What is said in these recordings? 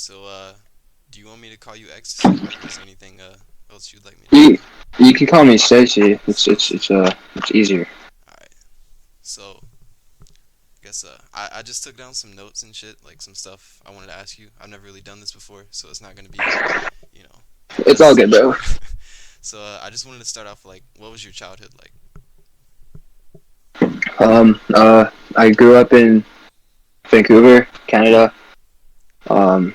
So, do you want me to call you Ecstasy, or is there anything else you'd like me to call You you? you can call me Stacy. It's easier. All right. So, I guess I just took down some notes and shit, like some stuff I wanted to ask you. I've never really done this before, so it's not gonna be, you know, the It's all best. good, bro. So, I just wanted to start off like, what was your childhood like? I grew up in Vancouver, Canada. Um,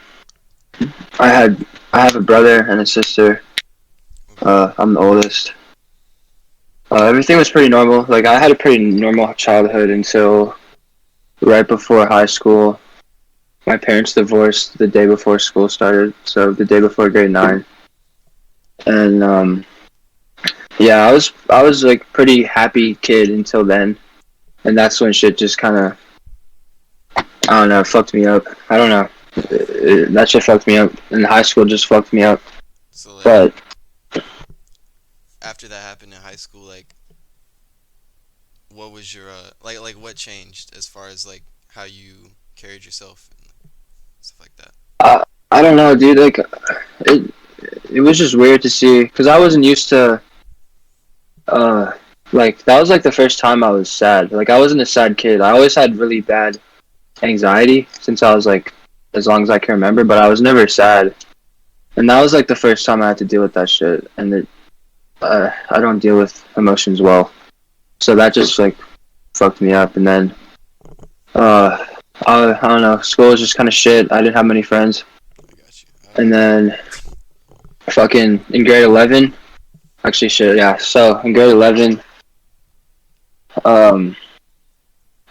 I had I have a brother and a sister. Okay. I'm the oldest. Everything was pretty normal. Like I had a pretty normal childhood until right before high school. My parents divorced the day before school started, so the day before grade 9. And yeah, I was like pretty happy kid until then, and that's when shit just kind of I don't know fucked me up. I don't know. That shit fucked me up, and high school just fucked me up. So, like, But after that happened in high school, like, what was your like what changed as far as like how you carried yourself and stuff like that? I don't know, dude. Like it it was just weird to see because I wasn't used to uh like that was like the first time I was sad. Like I wasn't a sad kid. I always had really bad anxiety since I was like as long as I can remember, but I was never sad. And that was like the first time I had to deal with that shit. And I don't deal with emotions well, so that just like fucked me up. And then uh, I don't know, school was just kind of shit. I didn't have many friends. I got you. And then fucking in grade 11, actually shit, yeah. So in grade 11, um,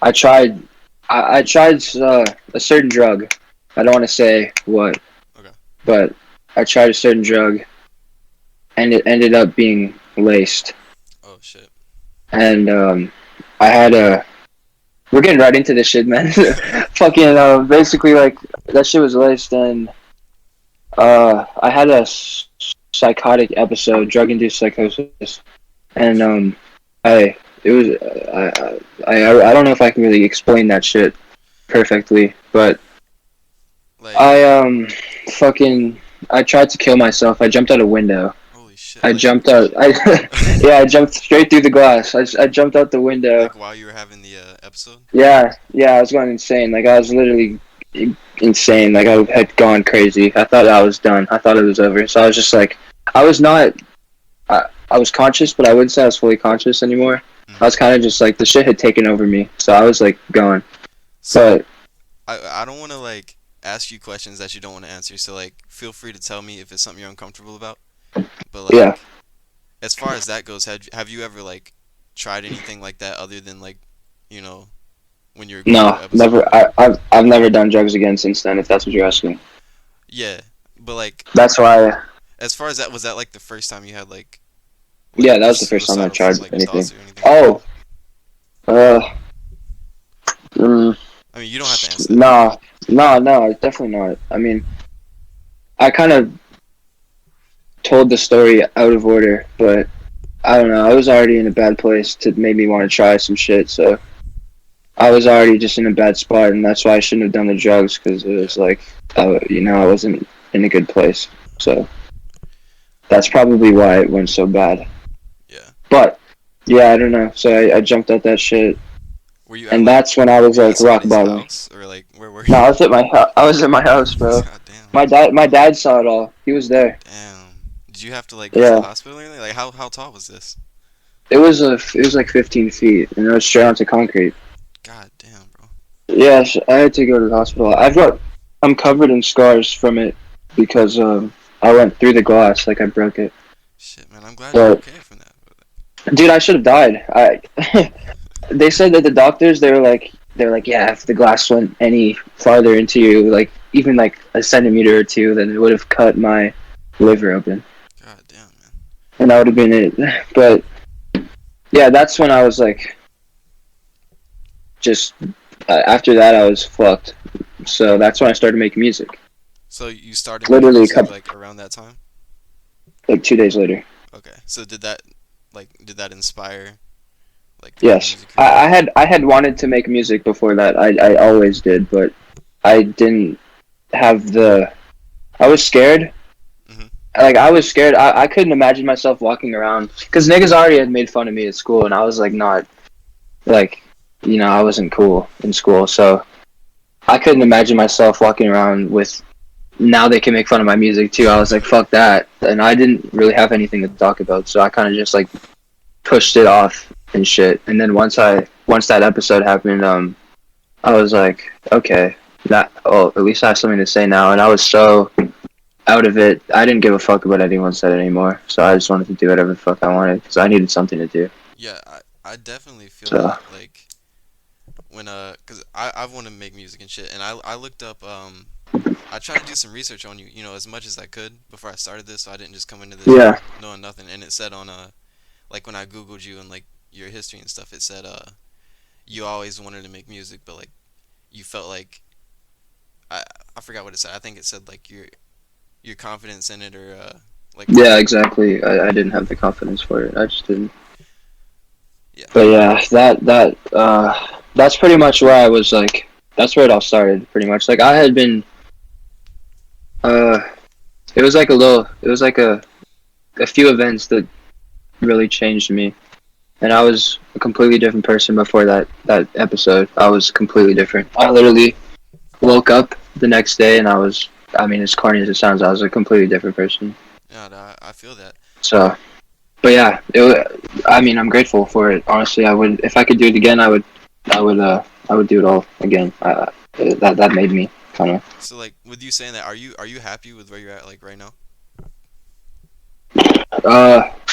I tried I tried a certain drug. I don't want to say what, Okay. but I tried a certain drug, and it ended up being laced. Oh shit. And I had a. We're getting right into this shit, man. Fucking basically like that shit was laced, and I had a psychotic episode, drug-induced psychosis, and I it was I don't know if I can really explain that shit perfectly, but Like, I fucking I tried to kill myself. I jumped out a window. holy shit. I Like, jumped out. Yeah, I jumped straight through the glass. I jumped out the window. like while you were having the episode. Yeah, I was going insane. Like I was literally insane. Like I had gone crazy. I thought I was done. I thought it was over. So I was just like, I was not. I was conscious, but I wouldn't say I was fully conscious anymore. I Hmm. was kind of just like the shit had taken over me. So I was like gone. So But I don't want to like ask you questions that you don't want to answer. So like, feel free to tell me if it's something you're uncomfortable about. But yeah, like, as far as that goes, have you ever like tried anything like that other than like, you know, when you were going through no, the episode? never. I've never done drugs again since then. If that's what you're asking, Yeah, but like, that's why. as far as that, was that like the first time you had like Yeah, that was the first time I suicidal tried like anything. thoughts or anything like that? Oh, uh, mm, I mean, you don't have to answer that if you don't no, want. no, definitely not. I mean, I kind of told the story out of order, but I don't know. I was already in a bad place to make me want to try some shit, so I was already just in a bad spot, and that's why I shouldn't have done the drugs because it Yeah, was like, I wasn't in a good place. So that's probably why it went so bad. yeah. But yeah, I don't know. So I jumped at that shit, Were you at and like, that's when I was were you at like rock somebody's bottom. house or like where were No, you? I was at my house, bro. God damn. My dad saw it all. He was there. Damn. Did you have to like go to the Yeah, hospital or anything? Like how tall was this? it was like 15 feet, and it was straight onto concrete. God damn, bro. Yes, I had to go to the hospital. I'm covered in scars from it because I went through the glass, like I broke it. Shit, man. I'm glad you're But okay from that. dude, I should have died. They said that the doctors they're like, yeah, if the glass went any farther into you, like even like a centimeter or two, then it would have cut my liver open, God damn, man. and that would have been it. But yeah, that's when I was like, just after that, I was fucked. So that's when I started making music. So you started making Literally, music like around that time? like 2 days later. Okay. So did that inspire like further Yes, music career? I had wanted to make music before that. I always did, but I didn't have the I was scared. Mhm. Like I was scared. I couldn't imagine myself walking around because niggas already had made fun of me at school, and I was like not like I wasn't cool in school, so I couldn't imagine myself walking around with now they can make fun of my music too. I was like fuck that, and I didn't really have anything to talk about, so I kind of just like pushed it off and shit. And then once that episode happened, I was like okay, that at least I have something to say now, and I was so out of it. I didn't give a fuck about anyone said anymore. So I just wanted to do whatever the fuck I wanted because I needed something to do. Yeah, I definitely feel So that like when cuz I want to make music and shit and I looked up I tried to do some research on you, you know, as much as I could before I started this so I didn't just come into this yeah, knowing nothing and it said on like when I googled you and like your history and stuff it said you always wanted to make music but like you felt like I I forgot what it said. I think it said like your confidence in it or like yeah, exactly. I didn't have the confidence for it. I just didn't. yeah. But yeah, that's pretty much where I was like. That's where it all started. Pretty much like I had been. Uh, it was like a little. It was like a few events that really changed me, and I was a completely different person before that episode. I was completely different. I literally woke up the next day and I was. I mean, as corny as it sounds, I was a completely different person. Yeah, I feel that. So, but yeah, I mean, I'm grateful for it. Honestly, I would if I could do it again, I would do it all again. That made me kind of. So like with you saying that, are you happy with where you're at like right now?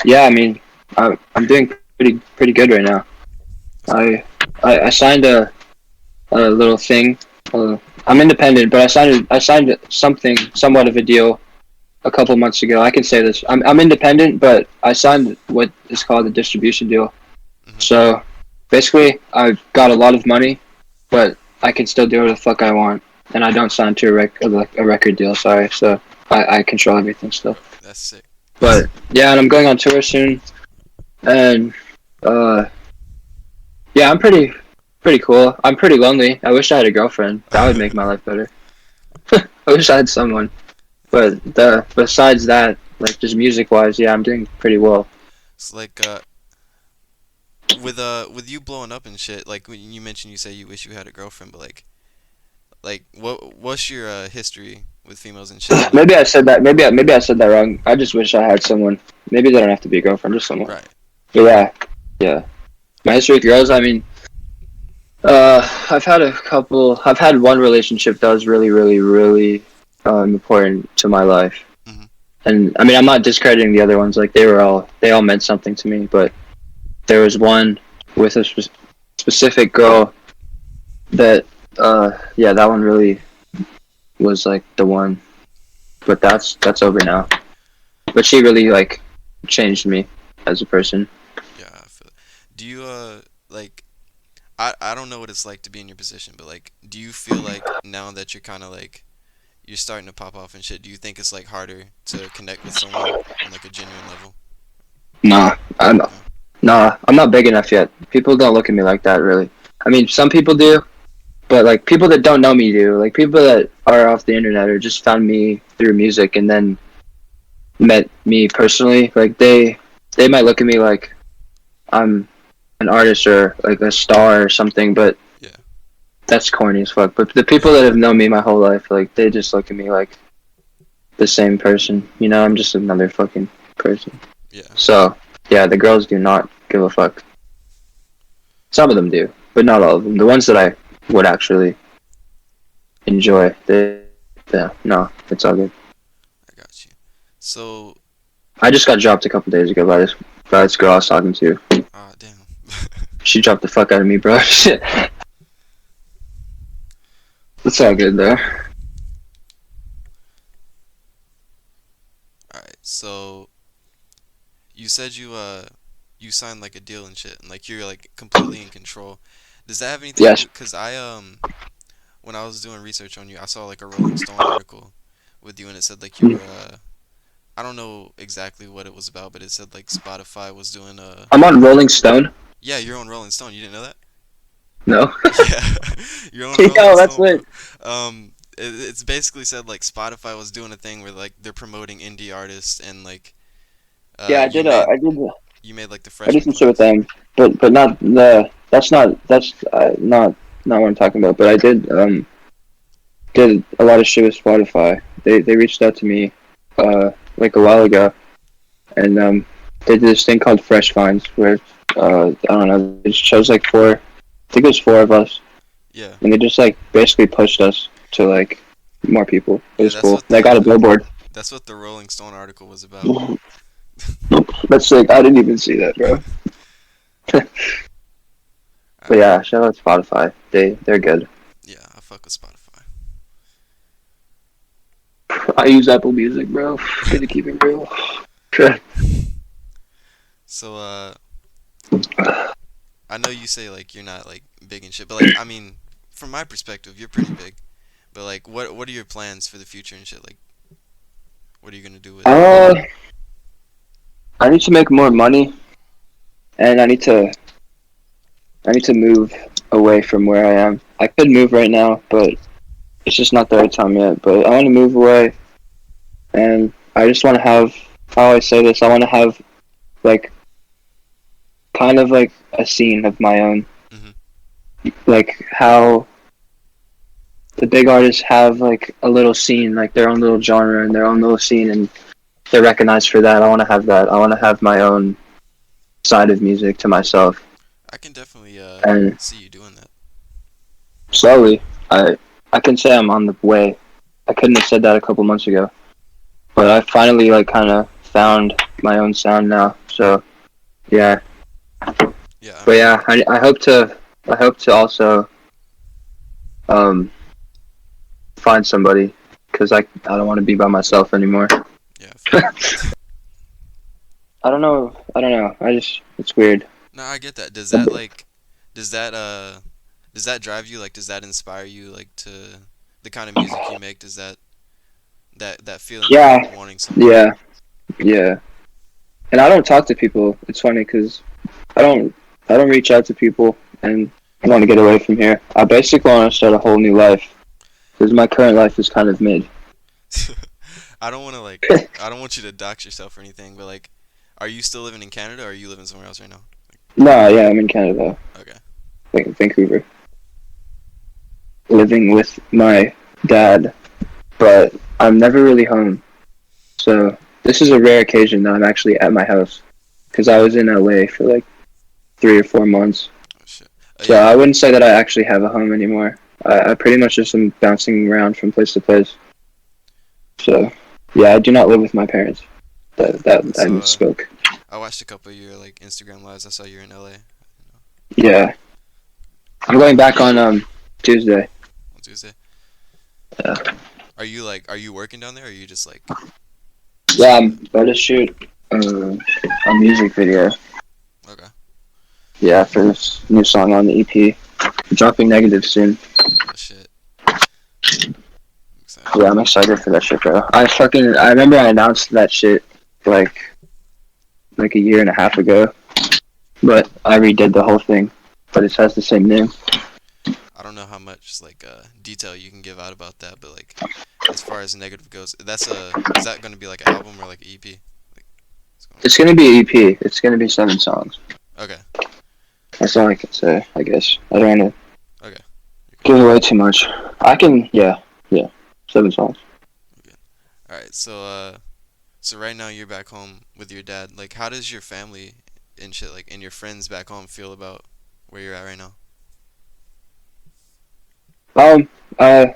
Yeah, I mean, I'm doing pretty good right now. That's good. I I signed a little thing. I'm independent, but I signed something somewhat of a deal a couple months ago. I can say this. I'm independent, but I signed what is called a distribution deal. Mhm. So basically, I've got a lot of money, but I can still do whatever the fuck I want, and I don't sign to a record deal. Sorry, so I control everything still. That's sick. That's But yeah, and I'm going on tour soon, and uh, yeah, I'm pretty cool. I'm pretty lonely. I wish I had a girlfriend. That would make my life better. I wish I had someone. But besides that, like just music wise, yeah, I'm doing pretty well. it's like with you blowing up and shit. Like when you mentioned, you say you wish you had a girlfriend, but like what's your history with females and shit? And like Maybe I said that. Maybe I said that wrong. I just wish I had someone. Maybe they don't have to be a girlfriend, just someone. right. But yeah, yeah. My history with girls. I mean, I've had a couple. I've had one relationship that was really important to my life. Mhm. And I mean, I'm not discrediting the other ones. Like they all meant something to me. But there was one with a specific girl that, yeah, that one really was like the one. But that's over now. But she really like changed me as a person. Yeah, I feel it. Do you like I don't know what it's like to be in your position, but like do you feel like now that you're kind of like you're starting to pop off and shit, do you think it's like harder to connect with someone on like a genuine level? Nah, I'm No. nah, I'm not big enough yet. People don't look at me like that, really. I mean, some people do, but like people that don't know me do. Like people that are off the internet or just found me through music and then met me personally. Like they might look at me like I'm an artist or like a star or something, but Yeah. that's corny as fuck. But the people that have known me my whole life, like they just look at me like the same person. You know, I'm just another fucking person. Yeah. So yeah, the girls do not give a fuck. Some of them do, but not all of them. The ones that I would actually enjoy, yeah, no, it's all good. I got you. So, I just got dropped a couple days ago by this girl I was talking to. ah, damn. She dropped the fuck out of me, bro. Shit, it's all good though. Alright, so you said you signed like a deal and shit, and like you're like completely in control. Does that have anything to Yes. do? Cause when I was doing research on you, I saw like a Rolling Stone article with you, and it said like you were I don't know exactly what it was about, but it said like Spotify was doing I'm on Rolling Stone. yeah, you're on Rolling Stone. You didn't know that? No. Yeah, you're on Rolling Yo, that's Stone, bro. lit. it's basically said like Spotify was doing a thing where like they're promoting indie artists and like Yeah, you made you made like the I did freshman some shit with class. them, but not the. That's not not what I'm talking about. But I did a lot of shit with Spotify. They reached out to me, like a while ago, and they did this thing called Fresh Finds where I don't know, they just chose like four. I think it was four of us, Yeah, and they just like basically pushed us to like more people. It yeah. was cool. And I got a billboard. That's what the Rolling Stone article was about. That's sick. I didn't even see that, bro. All But right. yeah, shout out Spotify. They're good. Yeah, I fuck with Spotify. I use Apple Music, bro. Gonna keep it real. So I know you say like you're not like big and shit, but like I mean, from my perspective, you're pretty big. But like, what are your plans for the future and shit? Like, what are you gonna do with it? uh, I need to make more money, and I need to move away from where I am. I could move right now, but it's just not the right time yet. But I want to move away, and I just want to have. How I say this, I want to have like kind of like a scene of my own, Hmm. like how the big artists have like a little scene, like their own little genre and their own little scene, and they're recognized for that. I want to have that. I want to have my own side of music to myself, I can definitely and see you doing that. slowly, I can say I'm on the way. I couldn't have said that a couple months ago, but I finally like kind of found my own sound now. So yeah, Yeah, I but mean, yeah, I hope to also um find somebody because I don't want to be by myself anymore. yeah, I feel you. I don't know. I just it's weird. No, I get that. Does that like, does that does that drive you? Like, does that inspire you? Like to the kind of music you make? Does that feeling of like Yeah, wanting something? yeah, yeah. And I don't talk to people. It's funny because I don't I don't reach out to people, and I want to get away from here. I basically want to start a whole new life because my current life is kind of mid. I don't want to like, I don't want you to dox yourself or anything, but like, are you still living in Canada or are you living somewhere else right now? No, yeah, I'm in Canada, Okay. like Vancouver, living with my dad, but I'm never really home. So this is a rare occasion that I'm actually at my house because I was in LA for like 3 or 4 months. Oh shit. So Yeah. I wouldn't say that I actually have a home anymore. I pretty much just am bouncing around from place to place. So yeah, I do not live with my parents. Yeah. That I So misspoke. I watched a couple of your like Instagram lives. I saw you're in LA. Yeah, I'm going back on Tuesday. On Tuesday. Yeah, Are you working down there or are you just like yeah, chilling I'm there? about to shoot a music video. Okay. Yeah, for this new song on the EP. Dropping negative soon. Oh shit. I'm excited. Yeah, I'm excited for that shit, bro. I remember I announced that shit like a year and a half ago, but I redid the whole thing. But it has the same name. I don't know how much like detail you can give out about that, but like as far as negative goes, that's a is that going to be like an album or like an EP? Like, what's going It's gonna be an EP. It's gonna be 7 songs. on? Okay. That's all I can say. I guess I don't want to Okay. You're give cool. away too much. I can, yeah, 7 songs. You're good. All right. So so right now you're back home with your dad. Like how does your family and shit like and your friends back home feel about where you're at right now? Um, uh,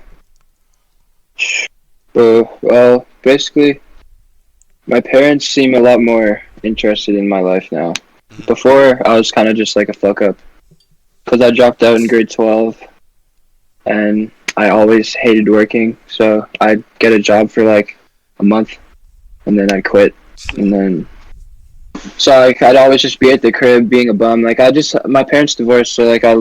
well, basically, my parents seem a lot more interested in my life now. Mhm. Before, I was kind of just like a fuck up because I dropped out in grade 12 and I always hated working. So I'd get a job for like a month and then I'd quit. And then, so like, I'd always just be at the crib being a bum. Like, my parents divorced. So like, I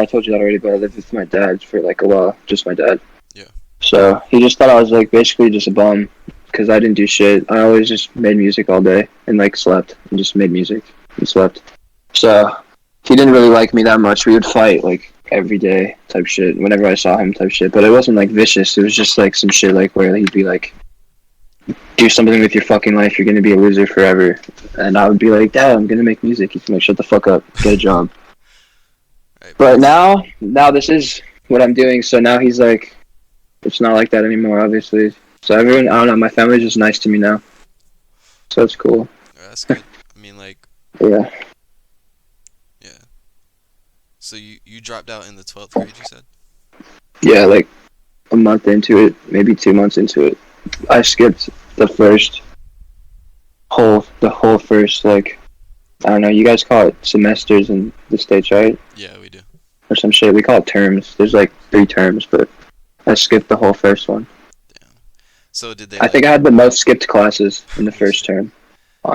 told you that already, but I lived with my dad for like a while, just my dad. Yeah. So he just thought I was like basically just a bum because I didn't do shit. I always just made music all day and like slept and just made music and slept. So he didn't really like me that much. We would fight like every day type shit. Whenever I saw him type shit, but it wasn't like vicious. It was just like some shit like where he'd be like, "Do something with your fucking life. You're gonna be a loser forever." And I would be like, "Dad, I'm gonna make music." He's like, "Shut the fuck up. Get a job." Right, but But now this is what I'm doing. So now he's like, it's not like that anymore, obviously. So everyone, I don't know, my family's just nice to me now. So it's cool. that's good. I mean, like, Yeah. yeah. So you dropped out in the 12th grade, you said? Yeah, like a month into it, maybe 2 months into it. I skipped the whole first, like, I don't know, you guys call it semesters in the States, right? Yeah, we do. Or some shit. We call it terms. There's like 3 terms, but I skipped the whole first one. Damn. So did they I like? think I had the most skipped classes in the Oh first shit. term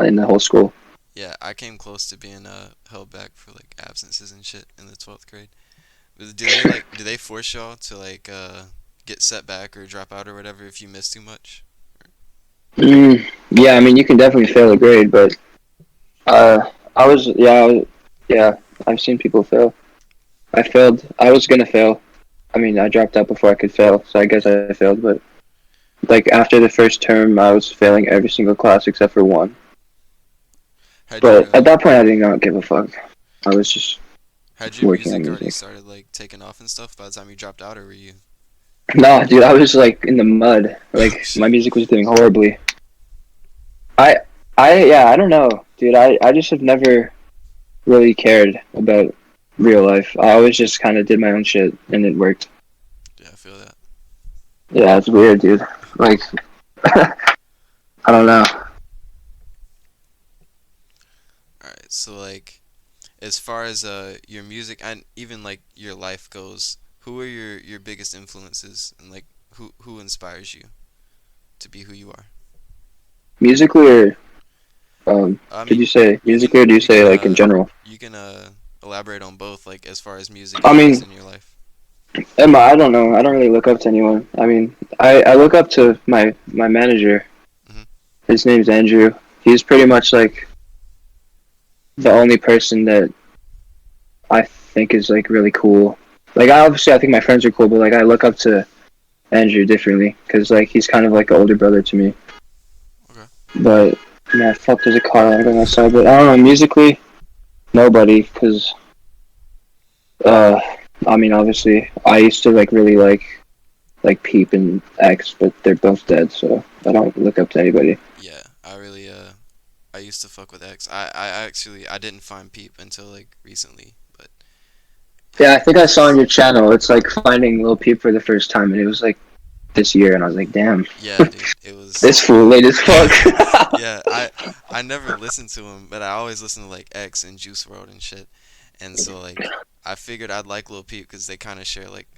in the whole school. Yeah, I came close to being held back for like absences and shit in the 12th grade. But do they force y'all to like get set back or drop out or whatever if you miss too much? Yeah, I mean, you can definitely fail a grade, but I was, yeah, I've seen people fail. I failed. I was gonna fail. I mean, I dropped out before I could fail, so I guess I failed. But like after the first term, I was failing every single class except for one. Had your But at that point, I did not give a fuck. I was just had your working on music already music. started like taking off and stuff by the time you dropped out, or were you? No, dude, I was like in the mud. Oh Like my shit. music was doing horribly. I, yeah, I don't know, dude. I just have never really cared about real life. I always just kind of did my own shit, and it worked. Yeah, I feel that. Yeah, it's weird, dude. Like, I don't know. All right, so like as far as your music and even like your life goes, who are your biggest influences and like who inspires you to be who you are? Musically, or I did you mean, say you can musically, or do you you say can like in general? you can elaborate on both like as far as music I goes mean, in your life. Emma, I don't know. I don't really look up to anyone. I mean, I look up to my manager. Mhm. His name's Andrew. He's pretty much like the only person that I think is like really cool. Like, I think my friends are cool, but like I look up to Andrew differently because like he's kind of like an older brother to me. Okay. But man, fuck, there's a car right outside. But I don't know. Musically, nobody, because uh, I mean, obviously, I used to like really like Peep and X, but they're both dead, so I don't look up to anybody. Yeah, I really I used to fuck with X. I actually I didn't find Peep until like recently, but Yeah, I think I saw on your channel. It's like finding Lil Peep for the first time, and it was like this year, and I was like, damn, yeah, dude, it was this fool late as fuck. yeah, I never listened to him, but I always listen to like X and Juice World and shit. And so like I figured I'd like Lil Peep because they kind of share like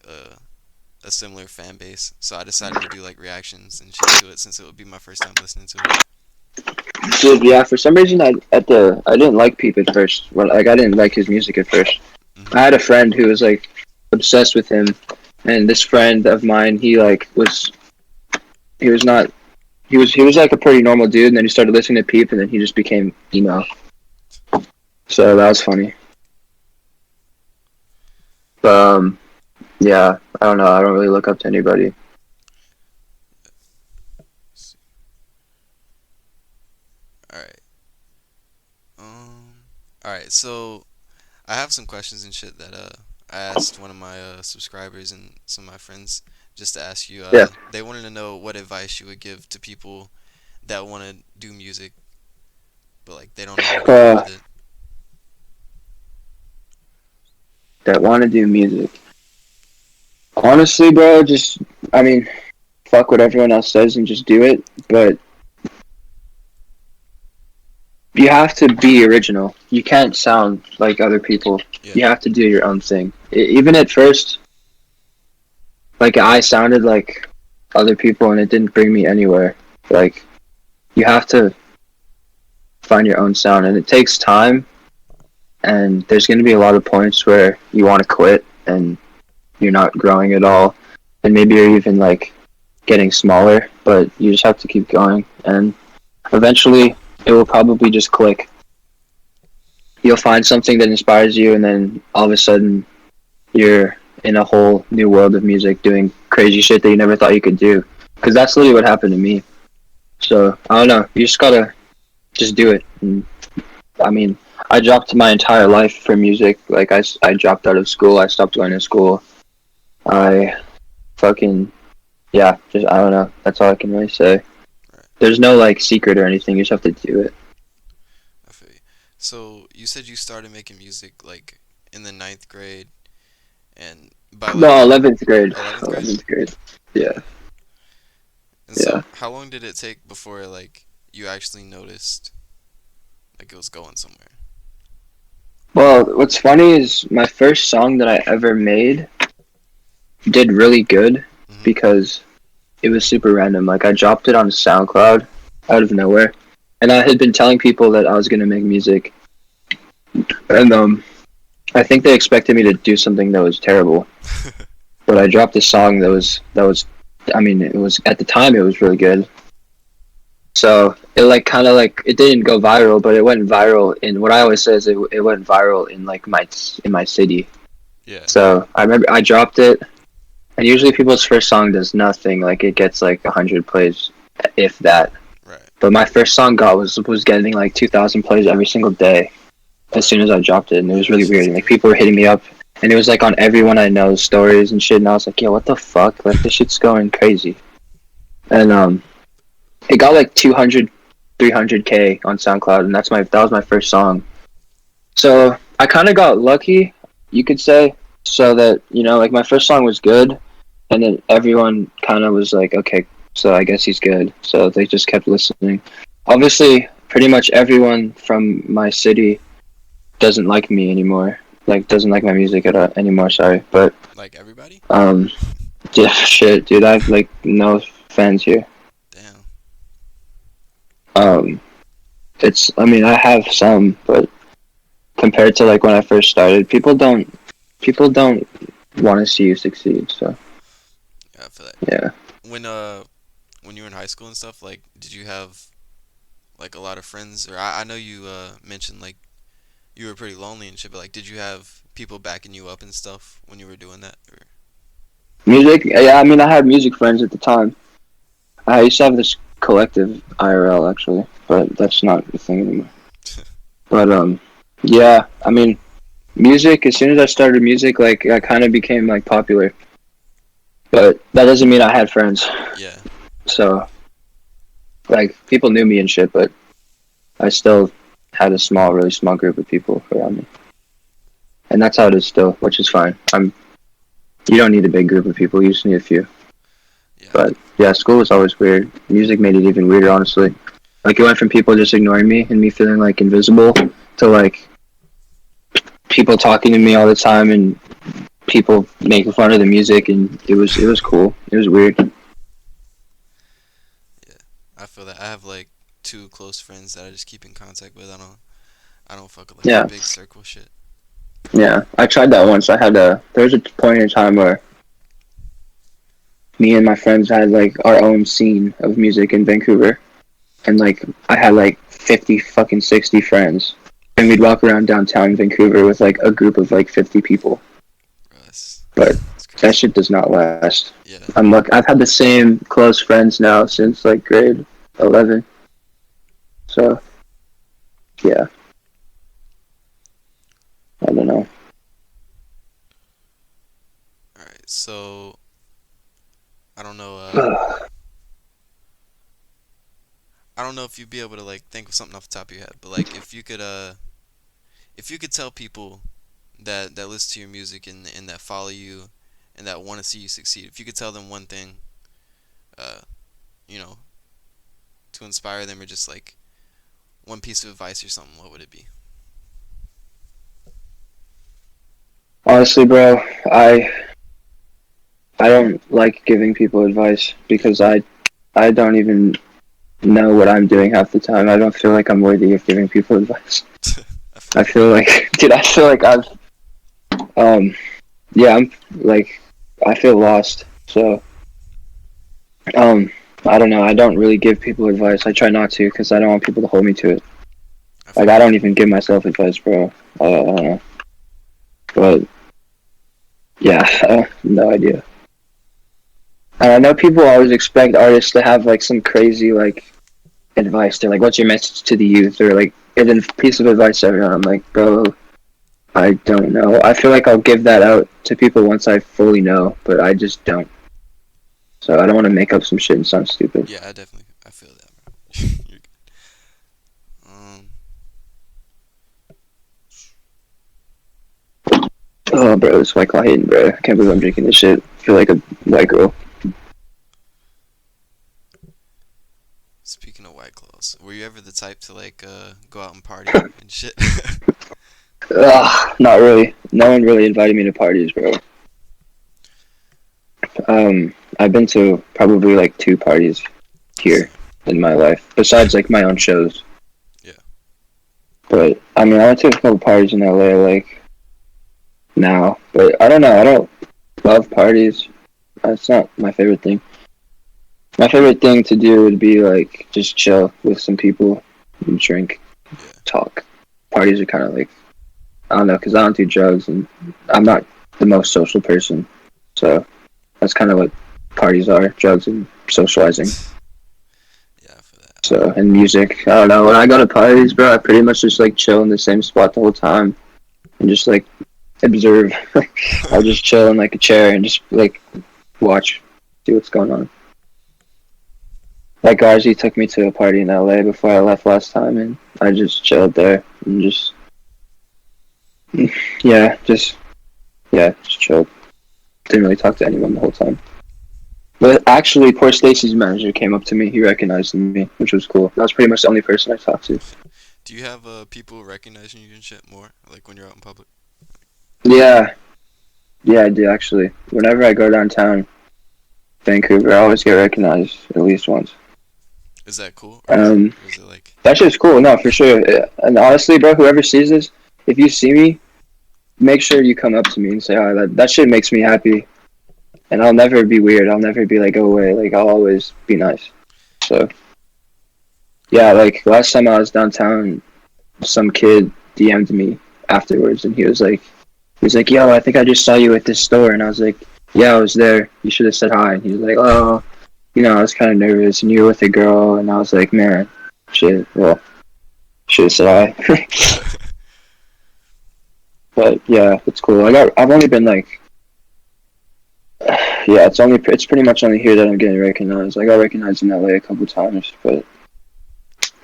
a similar fan base. So I decided to do like reactions and shit to it since it would be my first time listening to it. Dude, yeah, for some reason I didn't like Peep at first. Well, like I didn't like his music at first. Hmm. I had a friend who was like obsessed with him, and this friend of mine, he was not he was like a pretty normal dude, and then he started listening to Peep, and then he just became emo. So that was funny. But yeah, I don't know. I don't really look up to anybody. All right. Um. All right. So I have some questions and shit that I asked one of my subscribers and some of my friends just to ask you. Yeah. They wanted to know what advice you would give to people that want to do music, but like they don't know where to go Uh, with it. that want to do music. Honestly, bro, just I mean, fuck what everyone else says and just do it. But you have to be original. You can't sound like other people. Yeah. You have to do your own thing. Even at first, like I sounded like other people, and it didn't bring me anywhere. Like you have to find your own sound, and it takes time. And there's going to be a lot of points where you want to quit, and you're not growing at all, and maybe you're even like getting smaller. But you just have to keep going, and eventually it will probably just click. You'll find something that inspires you, and then all of a sudden you're in a whole new world of music, doing crazy shit that you never thought you could do. Because that's literally what happened to me. So I don't know. You just gotta just do it. And, I mean, I dropped my entire life for music. Like I dropped out of school. I stopped going to school. I fucking yeah. Just I don't know. That's all I can really say. Right. There's no like secret or anything. You just have to do it. I feel you. So you said you started making music like in the ninth grade, and by like No, 11th grade. 11th grade. 11th grade. Yeah, And yeah. so how long did it take before like you actually noticed like it was going somewhere? Well, what's funny is my first song that I ever made did really good Mhm. because it was super random. Like I dropped it on SoundCloud out of nowhere, and I had been telling people that I was gonna make music, and I think they expected me to do something that was terrible. But I dropped a song that was, I mean, it was at the time it was really good. So it like kind of like it didn't go viral, but it went viral in what I always say is it went viral in like my city. Yeah. So I remember I dropped it, and usually people's first song does nothing. Like it gets like 100 plays, if that. Right. But my first song got was getting like 2,000 plays every single day as soon as I dropped it, and it was That really shit's weird. And like crazy. people were hitting me up, and it was like on everyone I know stories and shit. And I was like, yo, what the fuck? Like this shit's going crazy. And it got like 200, 300K on SoundCloud, and that was my first song. So I kind of got lucky, you could say, so that like my first song was good, and then everyone kind of was like, okay, so I guess he's good. So they just kept listening. Obviously, pretty much everyone from my city doesn't like me anymore. Like doesn't like my music anymore. Sorry, but Like everybody? um, yeah, shit, dude. I've like no fans here. Damn. Um, it's I mean I have some, but compared to like when I first started, people don't want to see you succeed. So Yeah, I feel that. yeah, When you were in high school and stuff, like did you have like a lot of friends or I know you mentioned like you were pretty lonely and shit, but like did you have people backing you up and stuff when you were doing that or music. Yeah, I mean I had music friends at the time. I used to have this collective IRL actually, but that's not the thing anymore. But yeah, I mean music. As soon as I started music, like I kind of became like popular, but that doesn't mean I had friends. yeah. So like people knew me and shit, but I still had a small, really small group of people around me, and that's how it is still, which is fine. You don't need a big group of people; you just need a few. Yeah, I But yeah, school was always weird. Music made it even weirder, honestly. Like it went from people just ignoring me and me feeling like invisible to like people talking to me all the time and people making fun of the music, and it was cool. It was weird. yeah. I feel that. I have like two close friends that I just keep in contact with. I don't fuck with like the Yeah, big circle shit. yeah. I tried that once. There was a point in time where me and my friends had like our own scene of music in Vancouver, and like I had like 50 fucking 60 friends, and we'd walk around downtown Vancouver with like a group of like 50 people. Bro, But that's that crazy. shit does not last. Yeah. I've had the same close friends now since like grade 11. So yeah, I don't know. All right. So I don't know. I don't know if you'd be able to like think of something off the top of your head, but like if you could tell people that listen to your music and that follow you and that want to see you succeed, if you could tell them one thing, uh, you know, to inspire them or just like one piece of advice or something, what would it be? Honestly, bro, I I don't like giving people advice Yeah. because I don't even know what I'm doing half the time. I don't feel like I'm worthy of giving people advice. I feel I that. feel like, dude, I feel like um, yeah, I'm like, I feel lost. So, um, I don't know. I don't really give people advice. I try not to because I don't want people to hold me to it. I Like, feel I that. don't even give myself advice, bro. I don't know. But Yeah, no idea. And I know people always expect artists to have like some crazy like advice. They're like, "What's your message to the youth?" Or like, "It's a piece of advice to everyone." I'm like, bro, I don't know. I feel like I'll give that out to people once I fully know, but I just don't. So I don't want to make up some shit and sound stupid. Yeah, I feel that, bro. You're good. Um, Oh, bro, it's White Claw hating, bro. I can't believe I'm drinking this shit. I feel like a white girl. Speaking of White Claws, were you ever the type to like go out and party and shit? Ugh, not really. No one really invited me to parties, bro. I've been to probably like 2 parties here Same. in my life, besides like my own shows. Yeah. But I mean, I went to a couple parties in LA, like now, but I don't know. I don't love parties. That's not my favorite thing. My favorite thing to do would be like just chill with some people and drink, Yeah. talk. Parties are kind of like I don't know, because I don't do drugs and I'm not the most social person. So that's kind of what parties are: drugs and socializing. Yeah, for that. So and music. I don't know. When I go to parties, bro, I pretty much just like chill in the same spot the whole time and just like observe. I'll just chill in like a chair and just like watch, see what's going on. Like Garzi took me to a party in LA before I left last time, and I just chilled there and just yeah, just chilled. Didn't really talk to anyone the whole time. But actually, poor Stacy's manager came up to me. He recognized me, which was cool. That was pretty much the only person I talked to. Do you have people recognizing you and shit more, like when you're out in public? Yeah, yeah, I do actually. Whenever I go downtown, Vancouver, I always get recognized at least once. Is that cool, Um, or is it like, that shit's cool. No, for sure. And honestly, bro, whoever sees this, if you see me, make sure you come up to me and say hi. That shit makes me happy, and I'll never be weird. I'll never be like, go away. Like I'll always be nice. So yeah, like last time I was downtown, some kid DM'd me afterwards, and he was like, yo, I think I just saw you at this store, and I was like, yeah, I was there. You should have said hi. And he was like, oh, I was kind of nervous, and you were with a girl, and I was like, man, shit, well, should have said hi. But yeah, it's cool. I've only been like, yeah, it's pretty much only here that I'm getting recognized. I got recognized in LA a couple times, but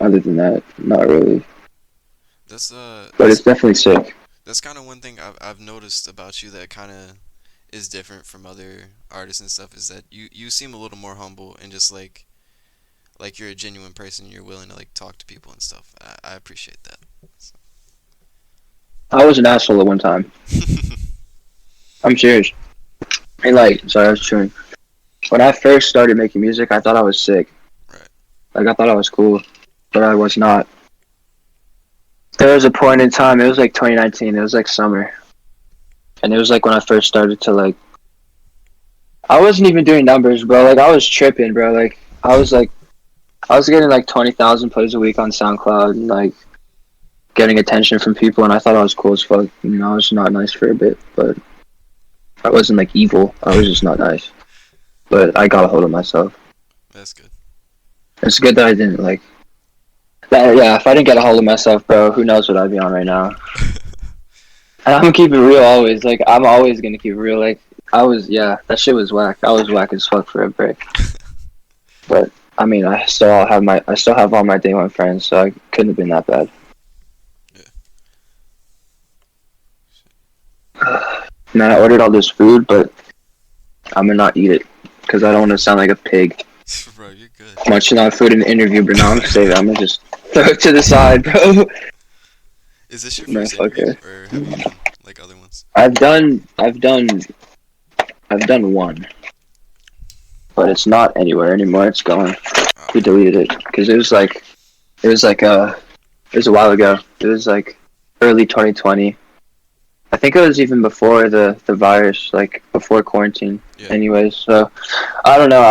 other than that, not really. that's But it's definitely sick. that's kind of one thing I've noticed about you that kind of is different from other artists and stuff is that you seem a little more humble and just like you're a genuine person. You're willing to like talk to people and stuff. I appreciate that. So. I was an asshole at one time. I'm serious. And like, sorry, I was chewing. When I first started making music, I thought I was sick. Right. Like I thought I was cool, but I was not. There was a point in time. It was like 2019. It was like summer, and it was like when I first started to like. I wasn't even doing numbers, bro. Like I was tripping, bro. Like I was getting like 20,000 plays a week on SoundCloud, and like getting attention from people, and I thought I was cool as fuck. I was not nice for a bit, but I wasn't like evil. I was just not nice. But I got a hold of myself. That's good. It's good that I didn't like. That, yeah, if I didn't get a hold of myself, bro, who knows what I'd be on right now. And I'm gonna keep it real always. Like I'm always gonna keep it real. Like yeah, that shit was whack. I was whack as fuck for a break. But I mean, I still have all my day one friends, so I couldn't have been that bad. Yeah. Man, I ordered all this food, but I'm gonna not eat it because I don't want to sound like a pig Bro, you're good. munching on food in an interview. But now I'm gonna save it. I'm gonna just throw it to the side, bro. Is this your No, first fuck interview, it. or have you done like other ones? I've done one, but it's not anywhere anymore. It's gone. Oh, We deleted it because it was like it was a while ago. It was like early 2020. I think it was even before the virus, like before quarantine. yeah. Anyways, so I don't know.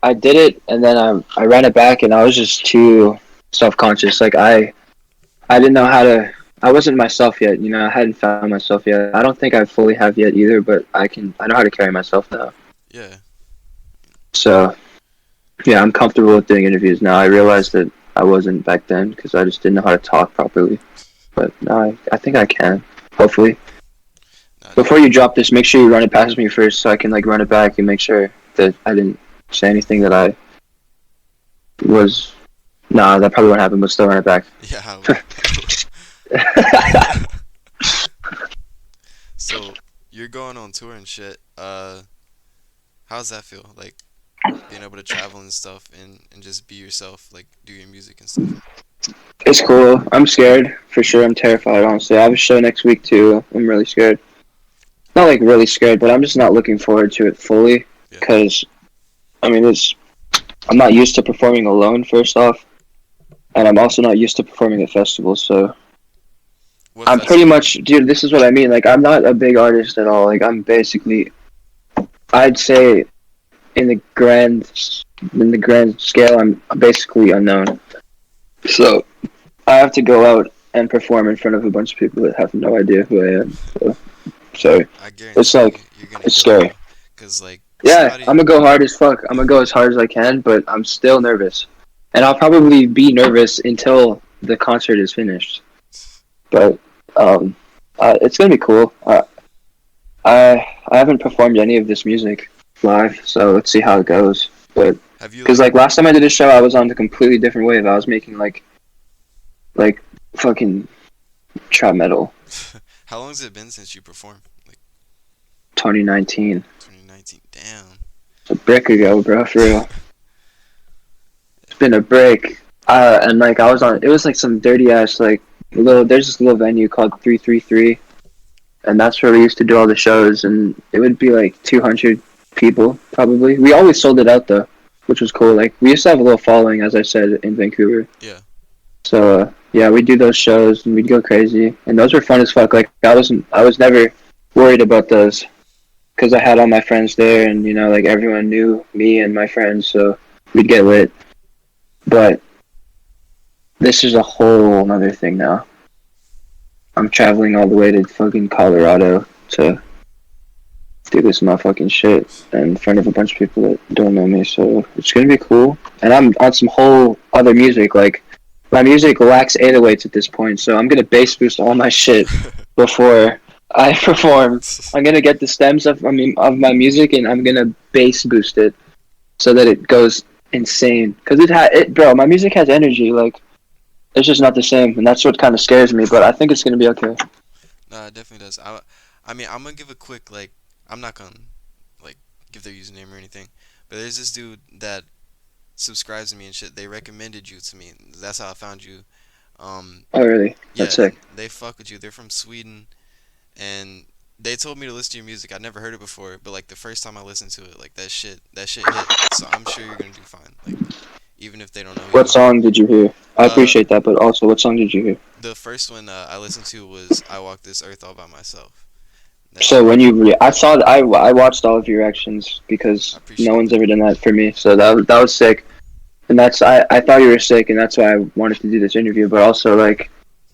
I did it and then I ran it back and I was just too self conscious. Like I didn't know how to. I wasn't myself yet. You know, I hadn't found myself yet. I don't think I fully have yet either, but I know how to carry myself now. Yeah. So yeah, I'm comfortable with doing interviews now. I realized that I wasn't back then because I just didn't know how to talk properly. But now I think I can. Hopefully. Nah, dude. Before you drop this, make sure you run it past me first so I can like run it back and make sure that I didn't say anything that I was. Nah, that probably won't happen, but still run it back. Yeah, I will. So you're going on tour and shit. How's that feel? Like being able to travel and stuff and just be yourself, like do your music and stuff. It's cool. I'm scared for sure. I'm terrified. Honestly, I have a show next week too. I'm really scared. Not like really scared, but I'm just not looking forward to it fully Yeah. because I mean it's. I'm not used to performing alone. First off, and I'm also not used to performing at festivals. So What I'm pretty festival? much, dude. This is what I mean. Like I'm not a big artist at all. Like I'm basically, I'd say, in the grand scale, I'm basically unknown. So I have to go out and perform in front of a bunch of people that have no idea who I am. So I it's guarantee like you're gonna it's kill it scary. though, cause like Yeah, somebody. I'm gonna go hard as fuck. I'm gonna go as hard as I can, but I'm still nervous, and I'll probably be nervous until the concert is finished. But um, it's gonna be cool. I haven't performed any of this music live, so let's see how it goes. But Have you because like? like last time I did a show, I was on a completely different wave. I was making like fucking trap metal. How long has it been since you performed? Like 2019, 2019. Damn. a brick ago, bro. For real, it's been a break. And like I was on, it was like some dirty ass like little. There's this little venue called 333, and that's where we used to do all the shows, and it would be like 200 people probably. We always sold it out though, which was cool. Like we used to have a little following, as I said, in Vancouver. Yeah. So yeah, we'd do those shows and we'd go crazy, and those were fun as fuck. Like I was never worried about those because I had all my friends there, and you know, like everyone knew me and my friends, so we'd get lit. But this is a whole other thing now. I'm traveling all the way to fucking Colorado to do this motherfucking shit in front of a bunch of people that don't know me, so it's gonna be cool. And I'm on some whole other music, like my music lacks 808s at this point, so I'm gonna bass boost all my shit before I perform. I'm gonna get the stems of my music and I'm gonna bass boost it so that it goes insane. Cause bro, my music has energy, like it's just not the same, and that's what kind of scares me. But I think it's gonna be okay. No, it definitely does. I mean, I'm gonna give a quick like. I'm not gonna like give their username or anything, but there's this dude that subscribes to me and shit. They recommended you to me. That's how I found you. Oh really? That's Yeah, sick. and they fuck with you. They're from Sweden, and they told me to listen to your music. I'd never heard it before, but like the first time I listened to it, like that shit hit. So I'm sure you're gonna do fine. Like even if they don't know who What you are. song did you hear? I Uh, appreciate that, but also, what song did you hear? the first one I listened to was "I Walk This Earth All by Myself." That So shit. when I saw I watched all of your reactions I because no appreciate one's that. ever done that for me. So that was sick, and I thought you were sick, and that's why I wanted to do this interview. But also, like,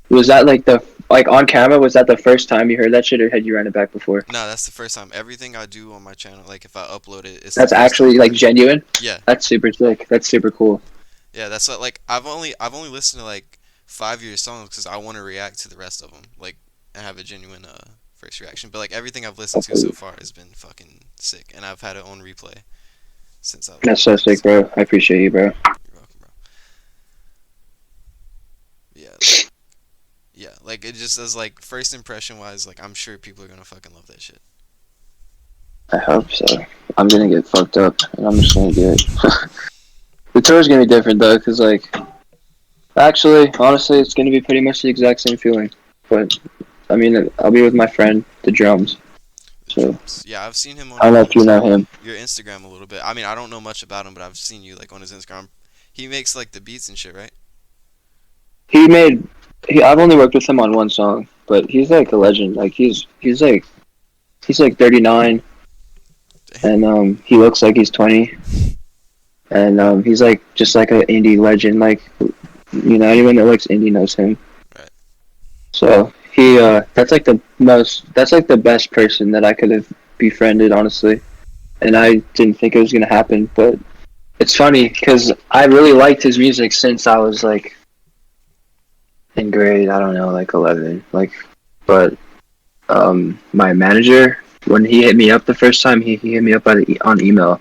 was that like the like on camera? Was that the first time you heard that shit, or had you ran it back before? No, that's the first time. Everything I do on my channel, like if I upload it, it's the That's first time actually like ever. genuine. Yeah, That's super sick. That's super cool. yeah. That's what, like I've only listened to like 5 year songs because I want to react to the rest of them, like and have a genuine first reaction. But like everything I've listened to so far has been fucking sick, and I've had it on replay since I've That's so sick, started. bro. I appreciate you, bro. You're welcome, bro. Yeah, like yeah, like it just as like first impression wise, like I'm sure people are gonna fucking love that shit. I hope so. I'm gonna get fucked up, and I'm just gonna do it. The tour's gonna be different though, cause like actually, honestly, it's gonna be pretty much the exact same feeling. But I mean, I'll be with my friend, the drums. The So drums. Yeah, I've seen him on I don't know if you know him. your Instagram a little bit. I mean, I don't know much about him, but I've seen you like on his Instagram. He makes like the beats and shit, right? He made. I've only worked with him on one song, but he's like a legend. Like he's like 39, Damn. and he looks like he's 20, and he's like just like an indie legend. Like you know, anyone that likes indie knows him. Right. So he that's like the most that's like the best person that I could have befriended, honestly. And I didn't think it was gonna happen, but it's funny because I really liked his music since I was like in grade, I don't know, like 11. Like, but my manager, when he hit me up the first time, he hit me up on email,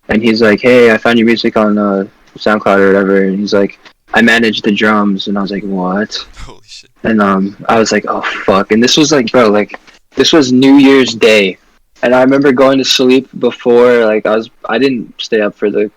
and he's like, "Hey, I found your music on SoundCloud or whatever," and he's like, "I manage the drums," and I was like, "What?" Holy shit. And I was like, "Oh fuck!" And this was like, bro, like this was New Year's Day, and I remember going to sleep before, like I didn't stay up for the,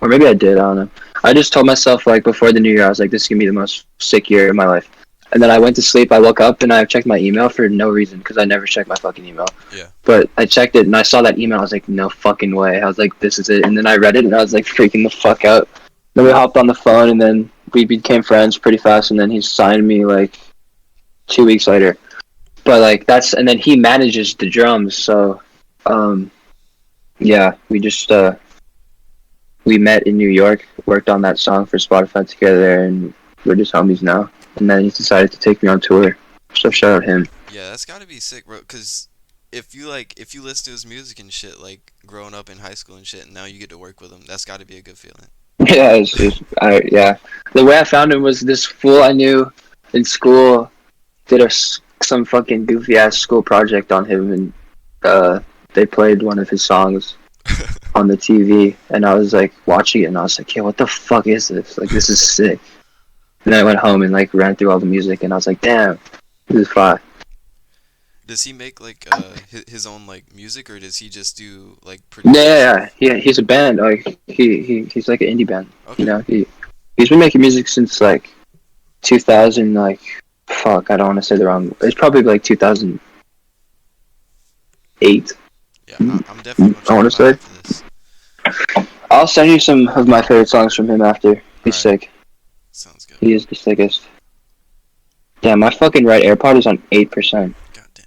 or maybe I did, I don't know. I just told myself like before the New Year, I was like, "This is gonna be the most sick year of my life." And then I went to sleep. I woke up and I checked my email for no reason because I never checked my fucking email. Yeah. But I checked it and I saw that email. I was like, no fucking way. I was like, this is it. And then I read it and I was like freaking the fuck out. Then we hopped on the phone and then we became friends pretty fast. And then he signed me like 2 weeks later. But like and then he manages the drums. So, um, yeah, we met in New York, worked on that song for Spotify together, and we're just homies now. And then he decided to take me on tour. So shout out him. Yeah, that's gotta be sick, bro. Cause if you listen to his music and shit, like growing up in high school and shit, and now you get to work with him, that's gotta be a good feeling. Yeah, yeah. The way I found him was this fool I knew in school did some fucking goofy ass school project on him, and uh, they played one of his songs on the TV, and I was like watching it, and I was like, "Yeah, what the fuck is this? Like, this is sick." And then I went home and like ran through all the music, and I was like, "Damn, this is fire." Does he make like his own like music, or does he just do like Yeah, produce? yeah, yeah. He's a band. Like he's like an indie band. You Okay. know, he's been making music since like 2000. Like fuck, I don't want to say the wrong. It's probably like 2008. Yeah, I'm definitely gonna I check want him to out say. after this. I'll send you some of my favorite songs from him after. All He's right, sick. sounds good. He is the sickest. Yeah, my fucking right AirPod is on 8%. God damn.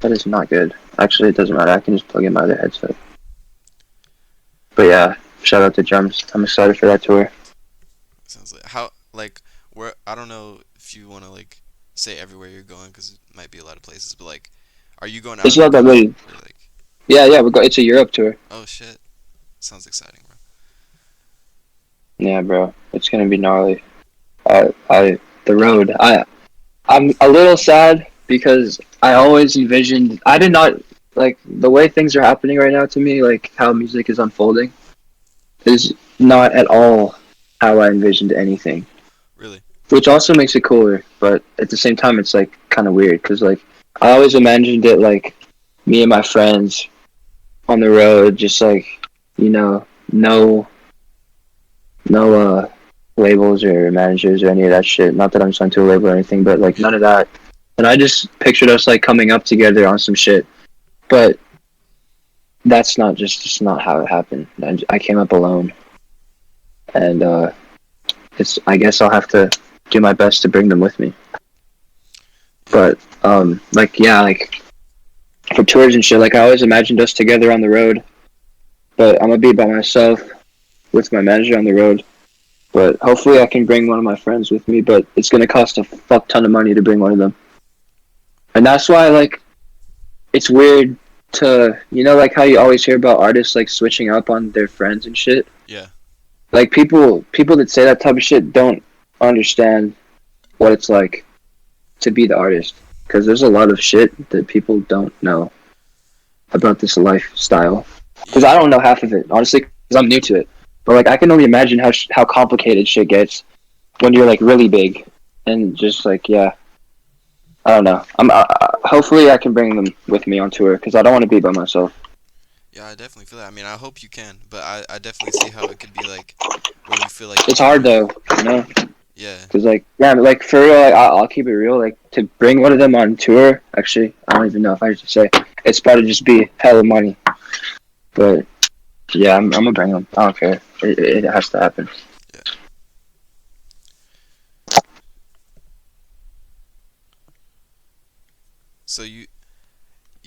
That is not good. Actually, it doesn't matter. I can just plug in my other headset. But yeah, shout out to Drums. I'm excited for that tour. Sounds like how like where I don't know if you want to like say everywhere you're going because it might be a lot of places, but like, are you going out It's of the not that country big. or like? Yeah, yeah. It's a Europe tour. Oh shit, sounds exciting, bro. Yeah, bro. It's gonna be gnarly. The road. I'm a little sad because I always envisioned. I did not like the way things are happening right now to me. Like how music is unfolding is not at all how I envisioned anything. Really? Which also makes it cooler, but at the same time, it's like kind of weird because like I always imagined it like me and my friends on the road, just like you know, no labels or managers or any of that shit. Not that I'm signed to a label or anything, but like Yeah. none of that. And I just pictured us like coming up together on some shit, but that's not just not how it happened. I came up alone, and it's I guess I'll have to do my best to bring them with me. Yeah. But like yeah, like for tours and shit, like I always imagined us together on the road, but I'm gonna be by myself with my manager on the road. But hopefully I can bring one of my friends with me, but it's gonna cost a fuck ton of money to bring one of them. And that's why like it's weird to like how you always hear about artists like switching up on their friends and shit. Yeah. Like people that say that type of shit don't understand what it's like to be the artist because there's a lot of shit that people don't know about this lifestyle. Because Yeah. I don't know half of it honestly because I'm new to it. But like I can only imagine how complicated shit gets when you're like really big and just like yeah. I don't know. Hopefully I can bring them with me on tour because I don't want to be by myself. Yeah. I definitely feel that. I mean, I hope you can, but I definitely see how it could be like where you feel like It's you hard want. though, you know, Yeah. because like yeah, like for real, like, I'll keep it real. Like to bring one of them on tour, actually, I don't even know if I should say it's about to just be hella money. But yeah, I'm gonna bring them. I don't care. It has to happen. Yeah. So you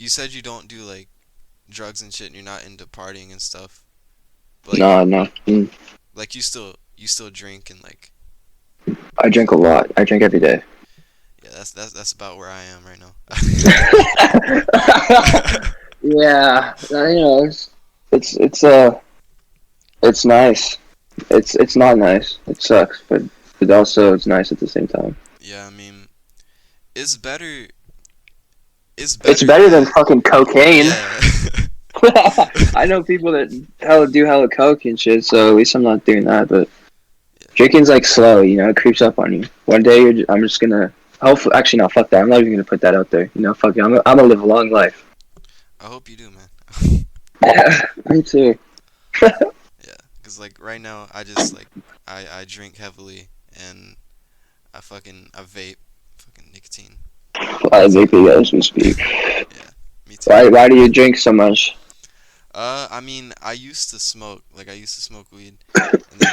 said you don't do like drugs and shit, and you're not into partying and stuff. But like No, no. like you still drink and like I drink a lot. I drink every day. Yeah, that's about where I am right now. Yeah, it's nice. It's not nice. It sucks, but also it's nice at the same time. Yeah, I mean, it's better. It's It's better better than than fucking cocaine. yeah. I know people that do hella coke and shit, so at least I'm not doing that. But Yeah, drinking's like slow, it creeps up on you. One day I'm just gonna. Hopefully, actually, no, fuck that. I'm not even gonna put that out there. Fuck it. I'm gonna live a long life. I hope you do, man. Me too. Yeah, cause like right now I just like I drink heavily and I vape fucking nicotine. I So make it as we speak. yeah, me too. Why do you drink so much? I mean I used to smoke like I used to smoke weed, and then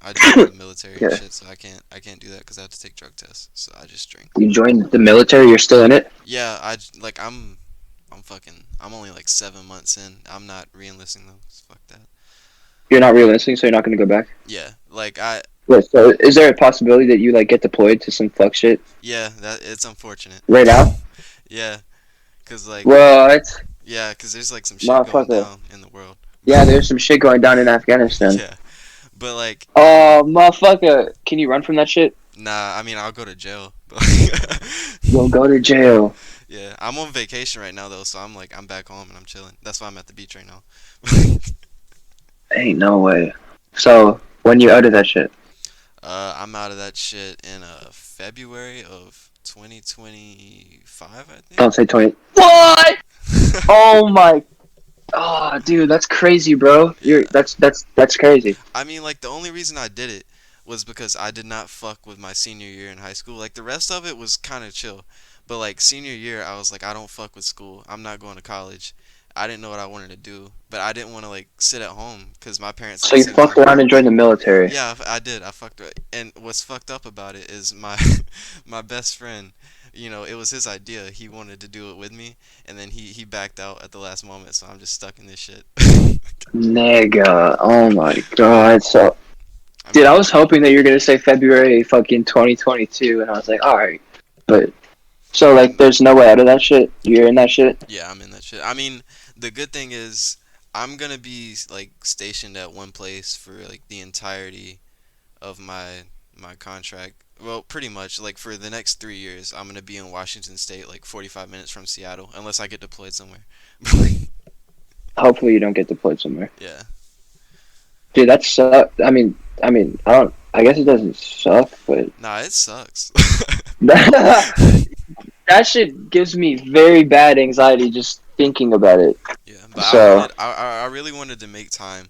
I joined the military and Yeah. shit, so I can't do that because I have to take drug tests. So I just drink. You joined the military. You're still in it. Yeah, like I'm only like 7 months in. I'm not re-enlisting though. Fuck that. You're not realistic, so you're not gonna go back. Yeah, like I Wait, so is there a possibility that you like get deployed to some fuck shit yeah that it's unfortunate. right now? Yeah, cause like What? yeah, cause there's like some shit going Motherfucker. down in the world. Yeah, there's some shit going down in Afghanistan. Yeah, but like Oh, motherfucker. Can you run from that shit? nah. I mean I'll go to jail. You'll go to jail. Yeah, I'm on vacation right now though, so I'm back home and I'm chilling. That's why I'm at the beach right now. Ain't no way. So, when you out of that shit? I'm out of that shit in February of 2025, I Don't think. say 20. What? Oh my. Oh, dude, that's crazy, bro. Yeah. That's crazy. I mean, like the only reason I did it was because I did not fuck with my senior year in high school. Like the rest of it was kind of chill, but like senior year, I was like, I don't fuck with school. I'm not going to college. I didn't know what I wanted to do, but I didn't want to like sit at home because my parents So like you sent me fucked home. around and joined the military. Yeah, I did. I fucked right. And what's fucked up about it is my my best friend. It was his idea. He wanted to do it with me, and then he backed out at the last moment. So I'm just stuck in this shit. Nigga. Oh my god. So, I dude, I mean, was hoping that you were gonna say February fucking 2022, and I was like, alright. But, so, like, mm, there's no way out of that shit? You're in that shit? yeah, I'm in that shit. I mean, the good thing is I'm gonna be like stationed at one place for like the entirety of my contract. Well, pretty much like for the next 3 years, I'm gonna be in Washington State, like 45 minutes from Seattle, unless I get deployed somewhere. Hopefully you don't get deployed somewhere. Yeah. Dude, that sucks. I don't. I guess it doesn't suck, but Nah, it sucks. that shit gives me very bad anxiety just thinking about it. Yeah, but So I really wanted to make time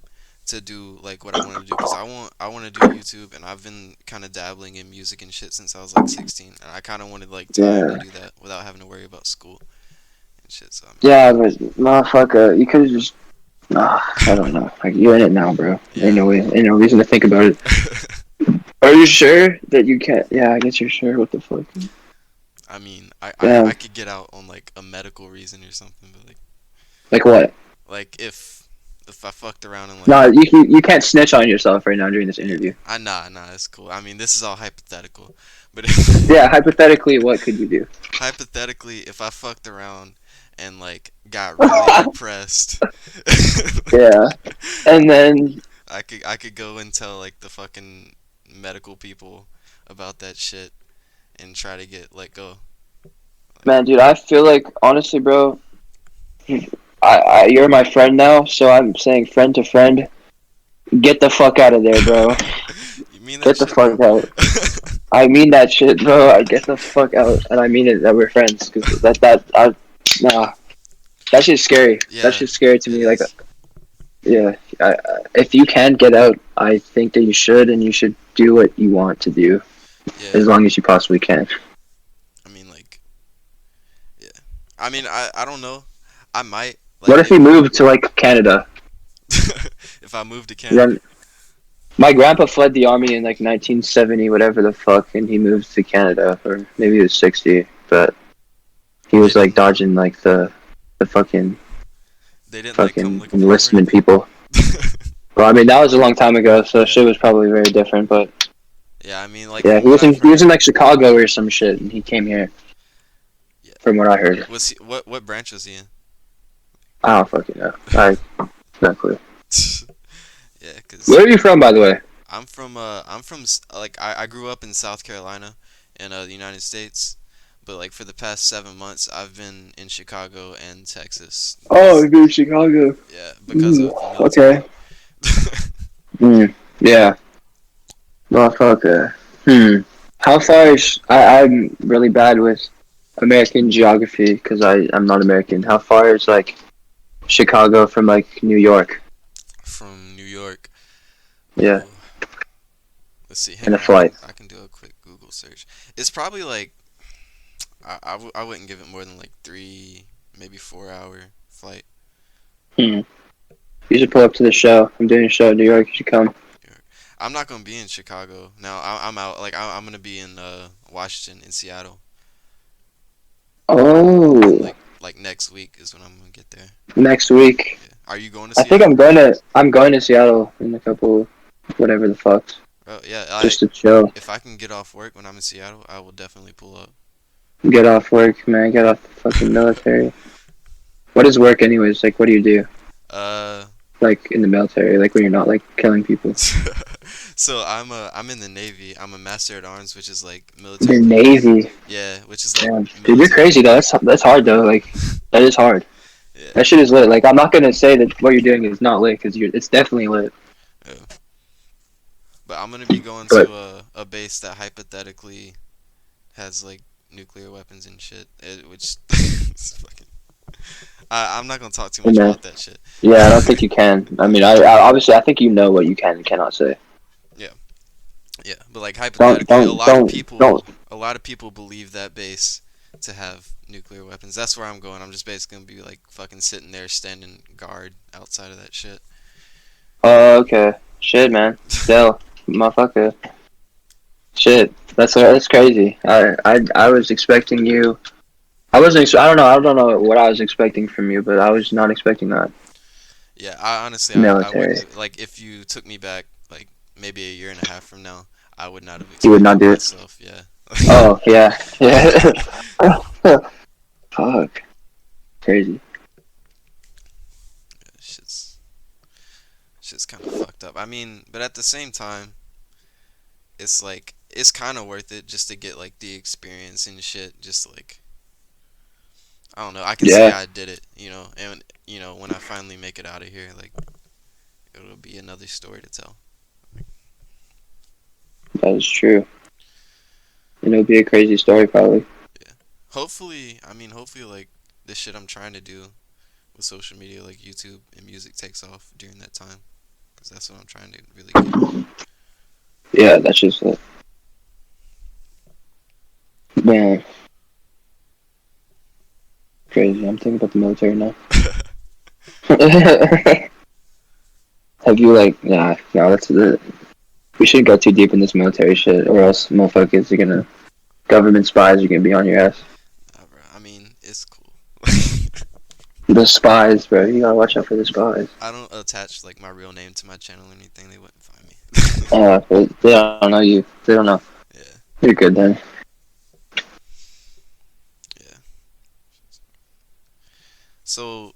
to do like what I wanted to do because I want to do YouTube and I've been kind of dabbling in music and shit since I was like 16 and I kind of wanted like time to yeah, do that without having to worry about school and shit. So I mean, yeah, but motherfucker, you could have just. Nah, I don't know. Like you're in it now, bro. yeah. Ain't no reason to think about it. Are you sure that you can't? Yeah, I guess you're sure. What the fuck? I mean, I Damn. could get out on like a medical reason or something, but Like what? like if I fucked around and like No, you can't snitch on yourself right now during this yeah, interview. nah, it's cool. I mean, this is all hypothetical, but Yeah, hypothetically, what could you do? hypothetically, if I fucked around and like got really depressed, Yeah, and then I could go and tell like the fucking medical people about that shit and try to get let go. man, dude, I feel like honestly, bro, you're my friend now, so I'm saying friend to friend, get the fuck out of there, bro. You mean that Get the shit, bro? fuck out. I mean that shit, bro. I get the fuck out, and I mean it that we're friends, cause nah, that shit's scary. That Yeah, shit's scary to it me. Like, is. yeah, if you can get out, I think that you should, and you should do what you want to do Yeah, as long as you possibly can. I mean like yeah. I mean I don't know. I might What like if you move to like Canada? if I move to Canada. Then my grandpa fled the army in like 1970, whatever the fuck, and he moved to Canada, or maybe he was 60, but he They was like didn't dodging like the they didn't like come fucking looking for him or enlistment anything. people. Well, I mean that was a long time ago, so Yeah. shit was probably very different. But Yeah, I mean, like Yeah, from he what was in I've he was heard. in like Chicago or some shit, and he came here. Yeah. From what I heard, What branch was he in? I don't fucking know. I not clear. Yeah, cause Where are you from, by the way? like I grew up in South Carolina in the United States, but like for the past 7 months I've been in Chicago and Texas Oh, because you're in Chicago. yeah, because Mm, of the military. okay. Yeah. Motherfucker. How far is I'm really bad with American geography because I'm not American. How far is like Chicago from like New York? From New York. Yeah, Ooh, let's see. in Hang a on, flight. I can do a quick Google search. It's probably like I wouldn't give it more than like 3 maybe 4 hour flight. Hmm. You should pull up to the show. I'm doing a show in New York. You should come. I'm not gonna be in Chicago now. I'm out. Like I'm gonna be in Washington, in Seattle, and Oh, like next week is when I'm gonna get there. next week. Yeah. Are you going to I think Seattle? I'm going to Seattle in a couple, whatever the fuck, Oh yeah. just to chill, If I can get off work when I'm in Seattle, I will definitely pull up. get off work, man, get off the fucking military. What is work, anyways? Like, what do you do? uh. Like in the military, like when you're not like killing people. So I'm in the Navy. I'm a Master at Arms, which is like military The police. Navy. Yeah, which is like Damn, dude, you're military. crazy though. That's hard though. Like, that is hard. Yeah. That shit is lit. Like, I'm not gonna say that what you're doing is not lit because it's definitely lit. Yeah. But I'm gonna be going But to a base that hypothetically has like nuclear weapons and shit. Which is fucking. I'm not gonna talk too hey, much man, about that shit. yeah, I don't think you can. I mean, I obviously I think you know what you can and cannot say. Yeah, yeah. But like Don't hypothetically, don't don't don't. a lot of people believe that base to have nuclear weapons. That's where I'm going. I'm just basically gonna be like fucking sitting there standing guard outside of that shit. Okay. Shit, man. Still, motherfucker. Shit. That's crazy. I was expecting you. I wasn't. I don't know. I don't know what I was expecting from you, but I was not expecting that. Yeah, I honestly I Military. wouldn't like if you took me back like maybe a year and a half from now, I would not have You would not expected do it. myself. Yeah. Oh yeah, yeah. Fuck. Crazy. shit's shit's kind of fucked up. I mean, but at the same time, it's like it's kind of worth it just to get like the experience and shit. Just like I don't know, I can say Yeah, I did it, and when I finally make it out of here, like it'll be another story to tell. that is true. And it'll be a crazy story, probably. Yeah. Hopefully, I mean, hopefully, like this shit I'm trying to do with social media, like YouTube and music, takes off during that time, because that's what I'm trying to really get into. Yeah, that's just it. Man, crazy. I'm thinking about the military now. Have you like? Nah, no. That's the. We shouldn't go too deep in this military shit, or else motherfuckers are gonna. Government spies are gonna be on your ass. Bro, I mean, it's cool. The spies, bro. You gotta watch out for the spies. I don't attach like my real name to my channel or anything. They wouldn't find me. They don't know you. They don't know. Yeah, You're good then. yeah. So,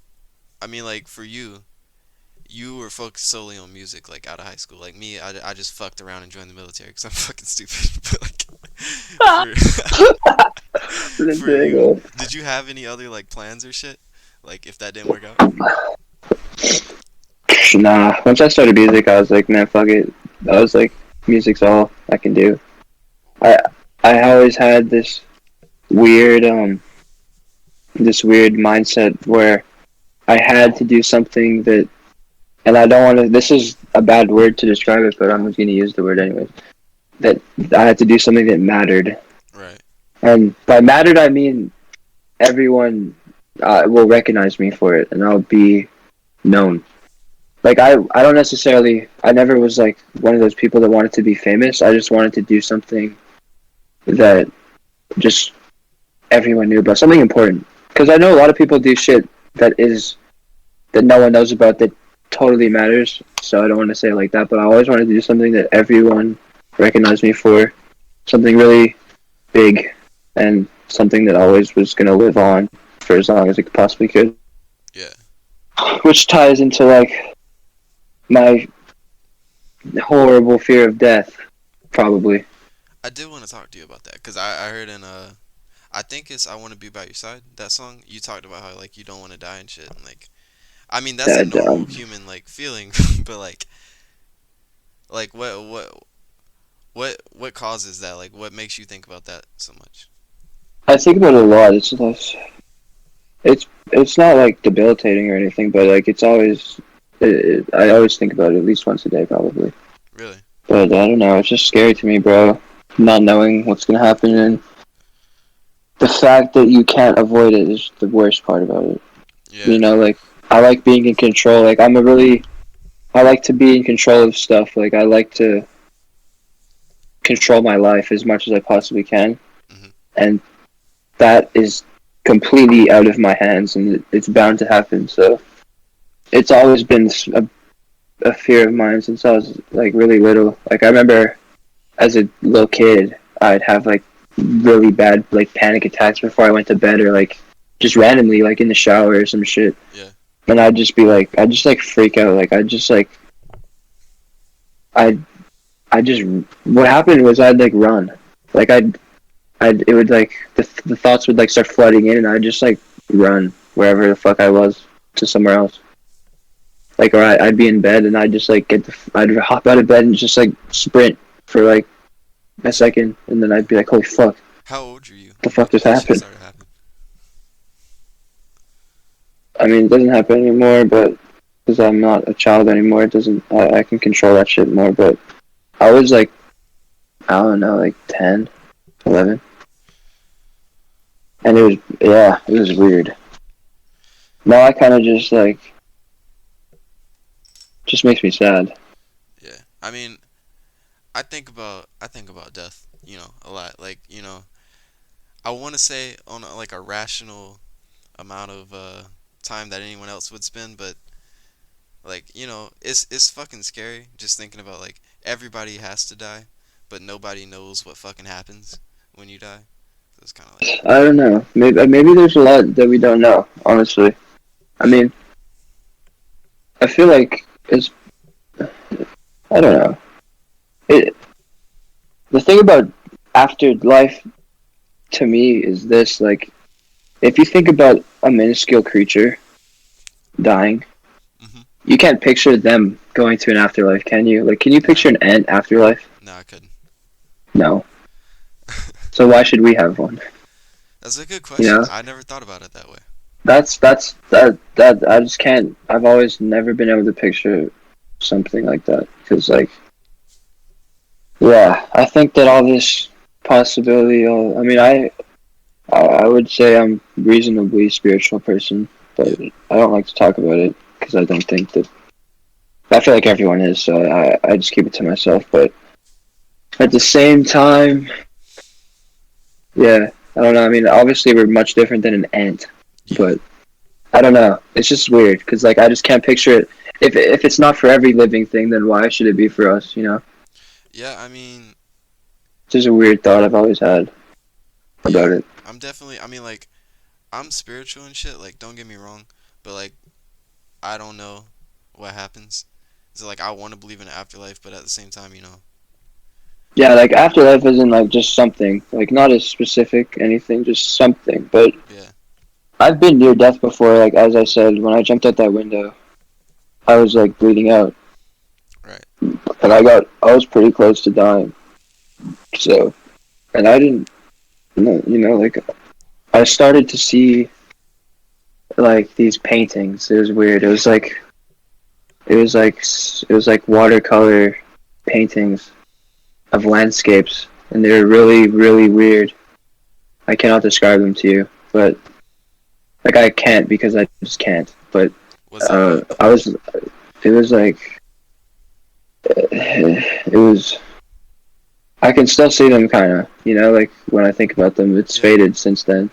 I mean, like for you, you were focused solely on music, like out of high school. Like me, I just fucked around and joined the military because I'm fucking stupid. But like, for you, did you have any other like plans or shit? Like if that didn't work out? Nah, once I started music, I was like, man, fuck it. I was like, music's all I can do. I I always had weird this weird mindset where I had to do something that, and I don't want to. This is a bad word to describe it, but I'm going to use the word anyways. That I had to do something that mattered, Right. and by mattered I mean everyone will recognize me for it, and I'll be known. Like I don't necessarily. I never was like one of those people that wanted to be famous. I just wanted to do something that just everyone knew about, something important. Because I know a lot of people do shit that no one knows about that totally matters. So I don't want to say it like that, but I always wanted to do something that everyone recognize me for something really big and something that always was gonna live on for as long as it possibly could. Yeah. Which ties into like my horrible fear of death, probably. I did want to talk to you about that because I heard in I think it's "I Want to Be by Your Side" that song. You talked about how like you don't want to die and shit, and like I mean that's a That normal human like feeling, but like what causes that? Like what makes you think about that so much? I think about it a lot. It's not like debilitating or anything, but like it's always I always think about it at least once a day, probably. Really? But I don't know. It's just scary to me, bro. Not knowing what's gonna happen, and the fact that you can't avoid it is the worst part about it. Yeah. You know, like I like being in control. Like I like to be in control of stuff. Like I like to control my life as much as I possibly can, Mhm. and that is completely out of my hands, and it's bound to happen. So it's always been a fear of mine since I was like really little. Like I remember as a little kid, I'd have like really bad like panic attacks before I went to bed, or like just randomly like in the shower or some shit. Yeah. And I'd just be like, I'd just like freak out. Like I'd just like I I just what happened was I'd like run. Like it would like the thoughts would like start flooding in, and I'd just like run wherever the fuck I was to somewhere else. Like, or I'd be in bed and I'd just like I'd hop out of bed and just like sprint for like a second, and then I'd be like, holy fuck, How old were you the when fuck just that shit happened? started happening? I mean, it doesn't happen anymore, but because I'm not a child anymore, it doesn't. I can control that shit more. But I was like, I don't know, like 10, 11, and it was weird. Now I kind of just like, just makes me sad. Yeah. I mean, I think about death, you know, a lot. Like, you know, I want to say on like a rational amount of time that anyone else would spend, but like, you know, it's fucking scary just thinking about like everybody has to die, but nobody knows what fucking happens when you die. So it's kind of like, I don't know. Maybe there's a lot that we don't know. Honestly, I yeah. mean, I feel like it's. I don't know. It, the thing about afterlife to me is this: like, if you think about a minuscule creature dying, Mhm. you can't picture them going to an afterlife, can you? Like, can you Nah. picture an ant afterlife? Nah, I couldn't. No. So why should we have one? That's a good You question. know, I never thought about it that way. that I just can't. I've always never been able to picture something like that because, like, yeah, I think that all this possibility. I mean, I would say I'm a reasonably spiritual person, but Yeah. I don't like to talk about it because I don't think that. I feel like everyone is, so I just keep it to myself. But at the same time, yeah, I don't know. I mean, obviously we're much different than an ant, Yeah. but I don't know. It's just weird because like I just can't picture it. If it's not for every living thing, then why should it be for us? You know, Yeah, I mean, it's just a weird thought I've always had yeah. about it. I'm definitely I mean like I'm spiritual and shit, like don't get me wrong, but like I don't know what happens. So like I want to believe in an afterlife, but at the same time, you know. Yeah, like afterlife isn't like just something, like not as specific anything, just something. But Yeah. I've been near death before. Like as I said, when I jumped out that window, I was like bleeding out, Right. and I was pretty close to dying. So, and I didn't, you know, like I started to see like these paintings. It was weird. It was like watercolor paintings of landscapes, and they were really really weird. I cannot describe them to you, but like I can't because I just can't. But Was it like I was. It was like it was. I can still see them, kind of. You know, like when I think about them, it's yeah. faded since then.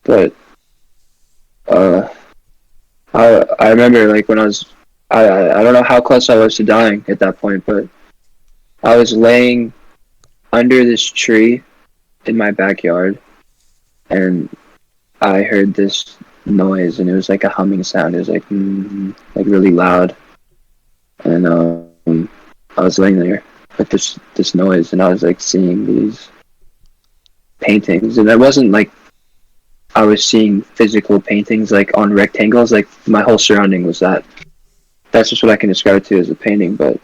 But uh, I remember like when I don't know how close I was to dying at that point, but I was laying. under this tree in my backyard, and I heard this noise, and it was like a humming sound. It was like really loud, and I was laying there with this noise, and I was like seeing these paintings, and it wasn't like I was seeing physical paintings like on rectangles. Like my whole surrounding was that. That's just what I can describe it to as a painting. But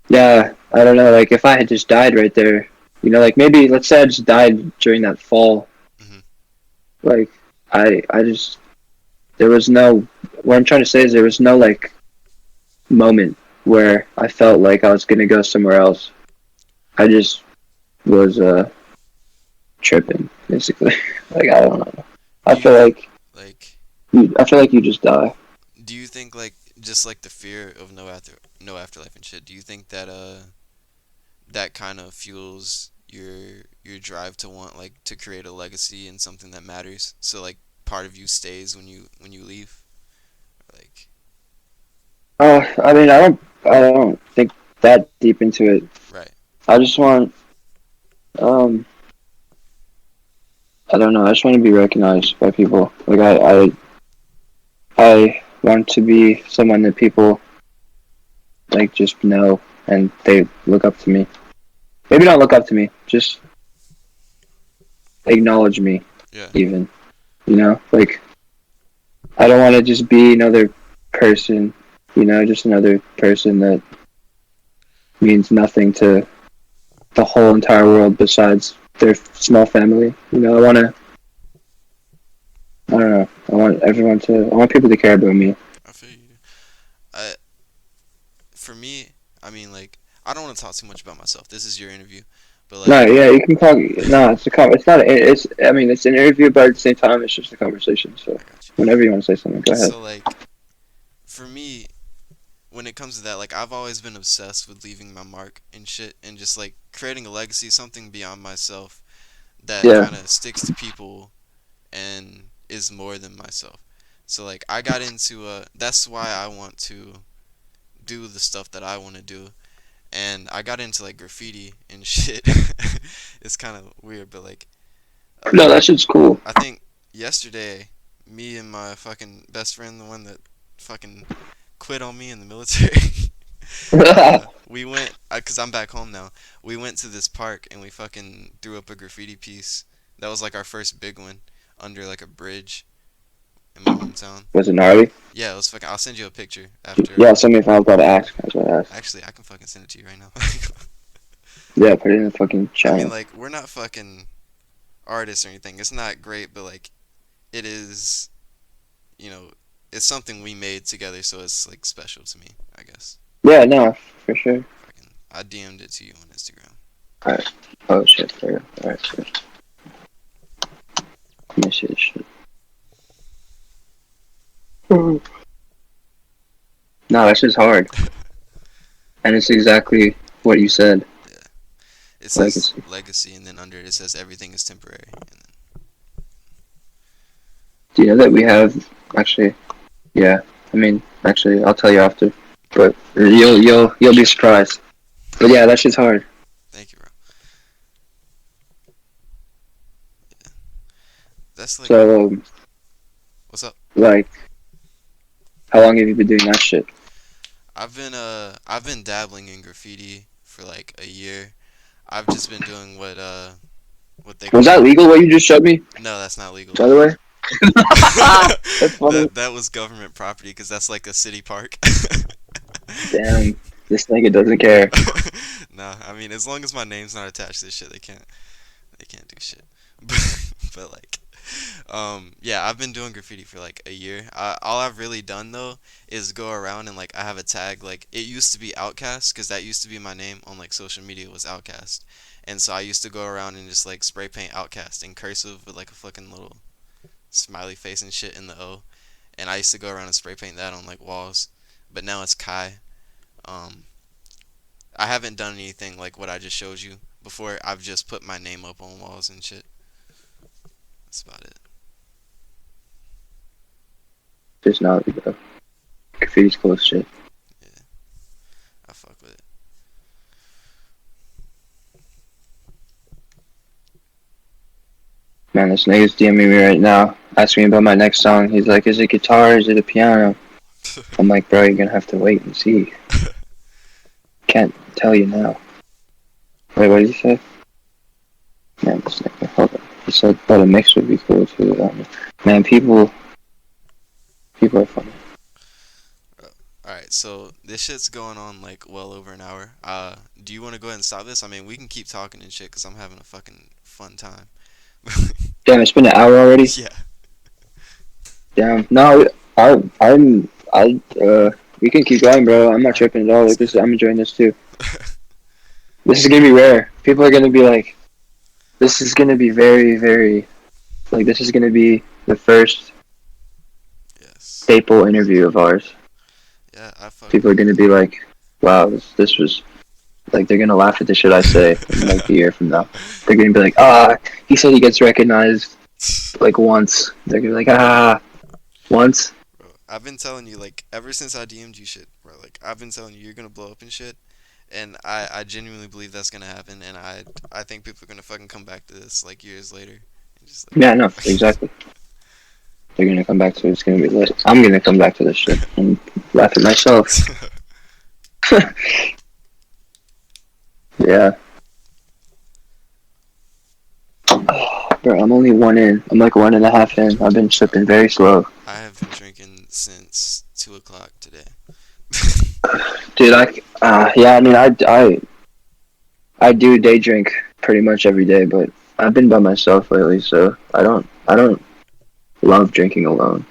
yeah, I don't know. Like if I had just died right there, like maybe let's say I just died during that fall. Hmm. Like I just there was no. What I'm trying to say is there was no like moment where I felt like I was gonna go somewhere else. I just was tripping basically. Like I don't know. I Do you feel think like like I feel like you just die. do you think like just like the fear of no afterlife and shit? Do you think that that kind of fuels your drive to want like to create a legacy and something that matters? So like part of you stays when you leave? Like I mean, I don't think that deep into it. right. I just want, um, I don't know. I just want to be recognized by people. Like I want to be someone that people like just know and they look up to me. Maybe not look up to me, just acknowledge me. Yeah. Even, like I don't want to just be another person. Just another person that means nothing to the whole entire world besides their small family. I want to. I don't know. I want people to care about me. I feel you. I For me, I mean like I don't want to talk too much about myself. This is your interview. But No, like yeah, you can talk. No, it's not. It's. I mean, it's an interview, but at the same time, it's just a conversation. So, I got you. whenever you want to say something, go ahead. So like for me, when it comes to that, like I've always been obsessed with leaving my mark and shit and just like creating a legacy, something beyond myself that Yeah. kind of sticks to people and is more than myself. So like I got into that's why I want to do the stuff that I want to do, and I got into like graffiti and shit. It's kind of weird, but like No, that shit's cool. I think yesterday me and my fucking best friend, the one that fucking quit on me in the military, we went cuz I'm back home now. We went to this park and we fucking threw up a graffiti piece. That was like our first big one under like a bridge in my hometown. Was it gnarly? Yeah, it was fucking. I'll send you a picture after. Yeah, send me if I was about to ask. I was about to ask. Actually, I can fucking send it to you right now. Yeah, put it in the fucking I mean, channel. like, we're not fucking artists or anything. It's not great, but like, it is. You know, it's something we made together, so it's like special to me. I guess. Yeah, no, for sure. Fucking, I DM'd it to you on Instagram. Alright. Oh shit, there. Alright, so let me see this shit. No, that's just hard. And it's exactly what you said. Yeah. It says Legacy. legacy, and then under it, it says everything is temporary. And then, Do you know that we have actually? Yeah. I mean, actually, I'll tell you after. But you'll be surprised. But yeah, that shit's hard. thank you, bro. That's like, So, what's up? like, how long have you been doing that shit? I've been dabbling in graffiti for like a year. I've just been doing what they Was that call. legal? What you just showed me, No, that's not legal. by the way. That's funny. That was government property because that's like a city park. Damn, this nigga doesn't care. Nah, I mean as long as my name's not attached to this shit, they can't do shit. But like, yeah, I've been doing graffiti for like a year. All I've really done though is go around and like I have a tag. Like it used to be Outcast because that used to be my name on like social media was Outcast, and so I used to go around and just like spray paint Outcast in cursive with like a fucking little smiley face and shit in the O, and I used to go around and spray paint that on like walls. But now it's Kai. Um, I haven't done anything like what I just showed you before. I've just put my name up on walls and shit. That's about it. Just not, bro. Graffiti's cool as shit. Yeah, I fuck with it. Man, this nigga's DMing me right now, asking me about my next song. He's like, is it guitar? Is it a piano? I'm like, bro, you're gonna have to wait and see. Can't tell you now. Wait, what did he say? Man, this nigga, hold on. He said, but a mix would be cool too. Man, people are funny. Alright, so this shit's going on like well over an hour. Do you want to go ahead and stop this? I mean, we can keep talking and shit because I'm having a fucking fun time. Damn, it's been an hour already. Yeah. Damn. No, we can keep going, bro. I'm not tripping at all. Like this, I'm enjoying this too. This is gonna be rare. People are gonna be like, this is gonna be very, very, like this is gonna be the first Yes. staple interview of ours. Yeah, I fuck People are with gonna be like, wow, this was like they're gonna laugh at the shit I say in like a year from now. They're gonna be like, he said he gets recognized like once. They're gonna be like, once. Bro, I've been telling you like ever since I DM'd you shit, bro. Like I've been telling you you're gonna blow up and shit, and I genuinely believe that's gonna happen, and I think people are gonna fucking come back to this like years later, and just like Yeah, no, exactly. They're gonna come back to it. It's gonna be lit. I'm gonna come back to this shit and laugh at myself. Yeah. Bro, I'm only one in. I'm like 1.5 in. I've been sipping very slow. I have been drinking since 2 o'clock today. Dude, yeah, I mean, I do day drink pretty much every day, but I've been by myself lately, so I don't love drinking alone.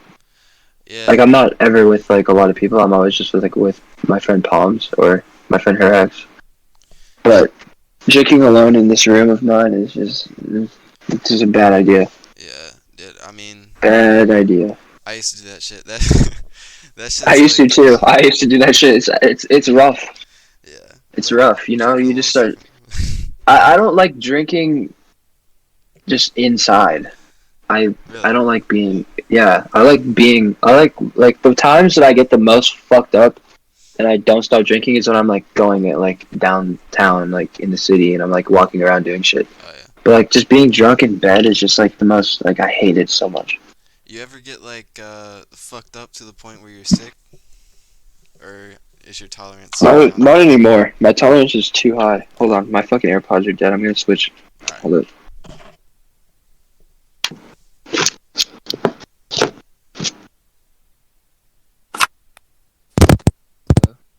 Yeah, Like, I'm not ever with like a lot of people. I'm always just with my friend Palms or my friend her ex. But drinking alone in this room of mine is just a bad idea. yeah, dude. I mean, Bad idea. I used to do that shit. That that I shit's used to like, too. I used to do that shit. It's rough. yeah, It's like rough. You know, drinking you alone just start. sucks. I don't like drinking just inside. I Really? don't like being. Yeah, I like being. I like the times that I get the most fucked up and I don't stop drinking is when I'm like going at like downtown, like in the city, and I'm like walking around doing shit. Oh yeah. But like just being drunk in bed is just like the most like I hate it so much. You ever get like fucked up to the point where you're sick, or is your tolerance super high? Not anymore. My tolerance is too high. Hold on, my fucking AirPods are dead. I'm gonna switch. All right. Hold it.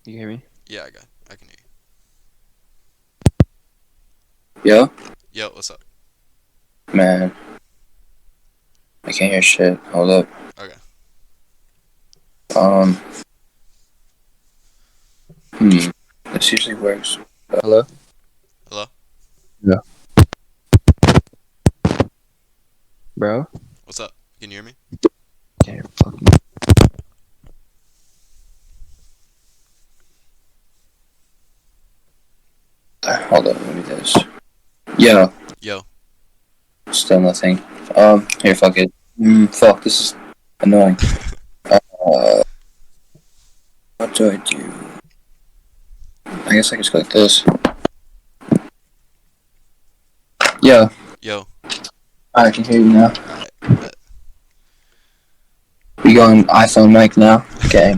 You hear me? Yeah, I can hear Yo, you. Yo, what's up? man, I can't hear shit. Hold up. Okay. Um, hmm. This usually works. Hello. Hello? Yeah. Bro. What's up? Can you hear me? Can't hear fucking. Hold up. Let me do this. Yo. Yo. Still nothing. Here, fuck it. Fuck, this is annoying. What do I do? I guess I can just click this. Yo, Yo. I can hear you now. Alright. Bet. We going iPhone mic now? Okay.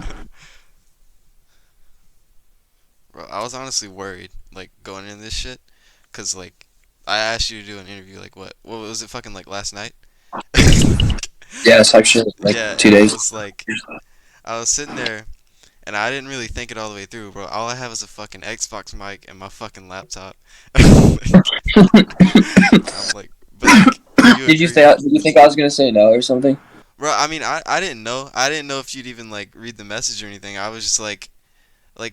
Bro, I was honestly worried, like, going into this shit, cause like, I asked you to do an interview, like, what was it fucking, like, last night? Yeah, type shit, like Yeah, 2 and days. I was sitting there, and I didn't really think it all the way through, bro. All I have is a fucking Xbox mic and my fucking laptop. I'm like, but like, do you agree? Did you think I was gonna say no or something? Bro, I mean, I didn't know. I didn't know if you'd even like read the message or anything. I was just like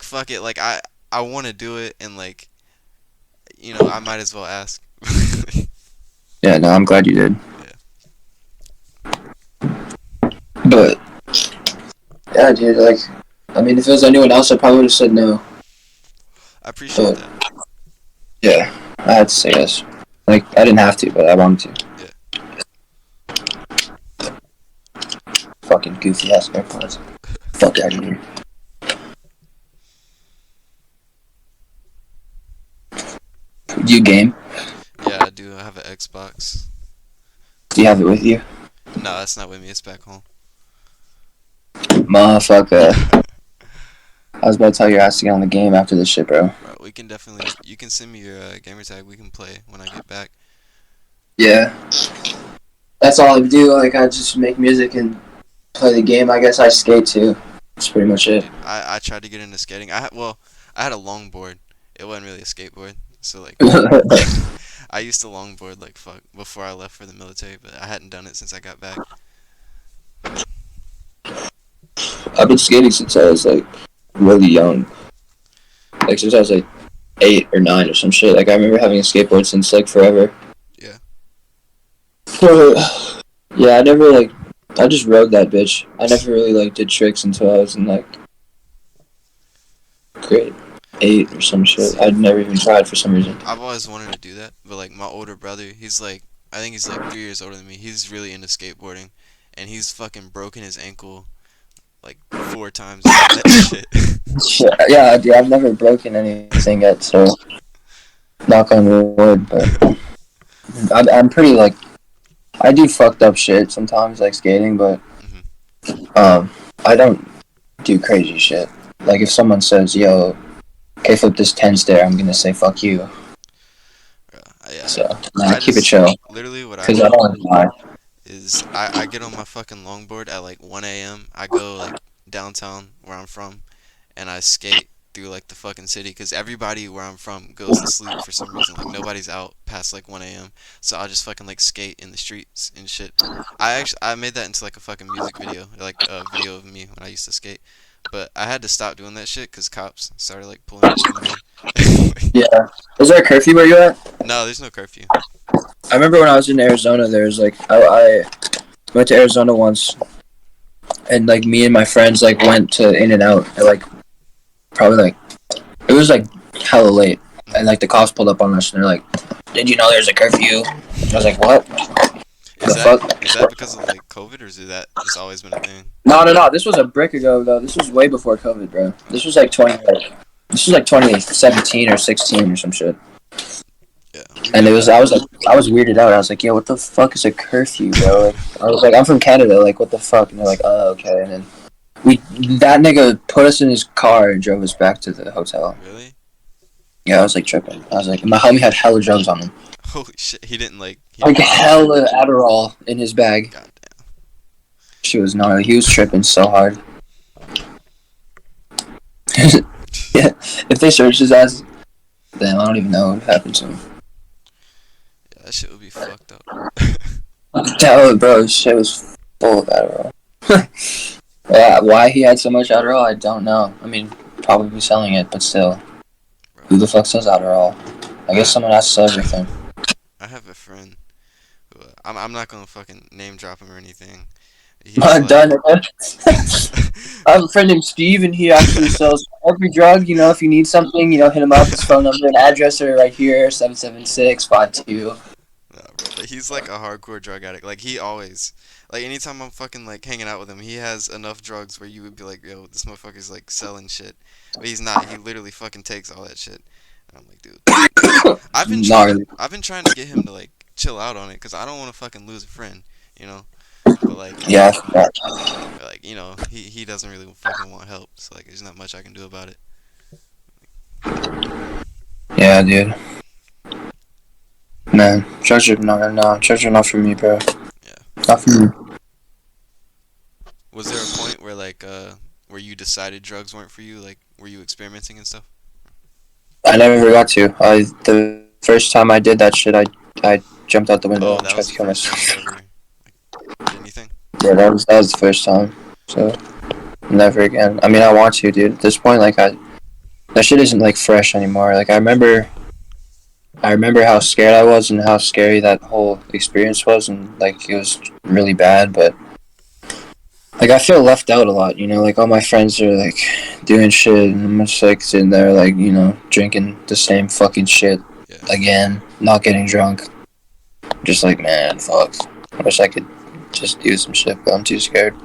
fuck it. Like I want to do it, and like, I might as well ask. Yeah, no, I'm glad you did. Yeah. But yeah, dude, like, I mean, if it was anyone else, I probably would have said no. I appreciate But that. yeah, I had to say yes. Like, I didn't have to, but I wanted to. Yeah. Fucking goofy ass AirPods. Fuck out of here. Do you game? Yeah, I do. I have an Xbox. Do you have it with you? No, that's not with me. It's back home. Motherfucker. I was about to tell your ass to get on the game after this shit, bro. Bro, we can definitely. You can send me your gamer tag. We can play when I get back. Yeah. That's all I do. Like, I just make music and play the game. I guess I skate too. That's pretty much it. Dude, I tried to get into skating. I had a longboard. It wasn't really a skateboard. So like, I used to longboard like fuck before I left for the military, but I hadn't done it since I got back. I've been skating since I was like really young. Like since I was like 8 or 9 or some shit. Like I remember having a skateboard since like forever. Yeah. Yeah, I never like. I just rode that bitch. I never really like did tricks until I was in like grade 8 or some shit. See, I'd never even tried for some reason. I've always wanted to do that, but like my older brother, he's like, I think he's like 3 years older than me. He's really into skateboarding, and he's fucking broken his ankle like 4 times doing that shit. Yeah, dude, I've never broken anything yet, so knock on wood. But I'm pretty like I do fucked up shit sometimes, like skating, but I don't do crazy shit. Like if someone says, "Yo, flip this 10 stair," I'm gonna say, "Fuck you." Yeah. So nah, keep it just chill, literally what I cause I do don't lie. is I get on my fucking longboard at like 1 a.m. I go like downtown where I'm from, and I skate through like the fucking city because everybody where I'm from goes to sleep for some reason. Like nobody's out past like 1 a.m. So I'll just fucking like skate in the streets and shit. I made that into like a fucking music video, like a video of me when I used to skate. But I had to stop doing that shit because cops started like pulling up on me. Yeah. Is there a curfew where you at? No, there's no curfew. I remember when I was in Arizona, there was like I went to Arizona once, and like me and my friends like went to In and Out at like probably like it was like hella late, and like the cops pulled up on us and they're like, "Did you know there's a curfew?" I was like, "What? Is The that fuck?" is that because of like COVID or is that just always been a thing? No. This was a brick ago though. This was way before COVID, bro. This was like 2017 or 16 or some shit. Yeah. And it was I was weirded out. I was like, "Yo, what the fuck is a curfew, bro?" Like, I was like, "I'm from Canada. Like, what the fuck?" And they're like, "Oh, okay." And then that nigga put us in his car and drove us back to the hotel. Really? Yeah, I was like tripping. I was like, my homie had hella drugs on him. Holy shit! He didn't like. He Like didn't hella Adderall in his bag. God damn. She was gnarly. He was tripping so hard. Yeah, if they searched his ass, damn, I don't even know what happened to him. Yeah, that shit would be fucked up. That bro, shit was full of Adderall. Yeah, why he had so much Adderall, I don't know. I mean, probably selling it, but still, who the fuck sells Adderall? I guess someone has to sell everything. I have a friend who I'm not gonna fucking name drop him or anything. He's I'm like, done. I have a friend named Steve, and he actually sells every drug. You know, if you need something, you know, hit him up. His phone number and address are right here: 77652. nah, bro, but he's like a hardcore drug addict. Like he always, like anytime I'm fucking like hanging out with him, he has enough drugs where you would be like, yo, this motherfucker's like selling shit, but he's not. He literally fucking takes all that shit. And I'm like, dude, Gnarly. I've been trying to get him to like chill out on it because I don't want to fucking lose a friend, you know. But like, Yeah. you know, he doesn't really fucking want help, so like, there's not much I can do about it. Yeah, dude. Man, treasure, no, treasure not for me, bro. Yeah. Not for me. Was there a point where like where you decided drugs weren't for you? Like, were you experimenting and stuff? I never got to. The first time I did that shit, I jumped out the window Oh, and that tried was to the kill first time myself. you ever like, did anything? Yeah, that was the first time. So never again. I mean, I want to, dude. At this point, like that shit isn't like fresh anymore. Like I remember how scared I was and how scary that whole experience was, and like it was really bad. But like I feel left out a lot, you know. Like all my friends are like doing shit, and I'm just like sitting there, like you know, drinking the same fucking shit Yeah. again, not getting drunk. Just like man, fuck. I wish I could just do some shit, but I'm too scared.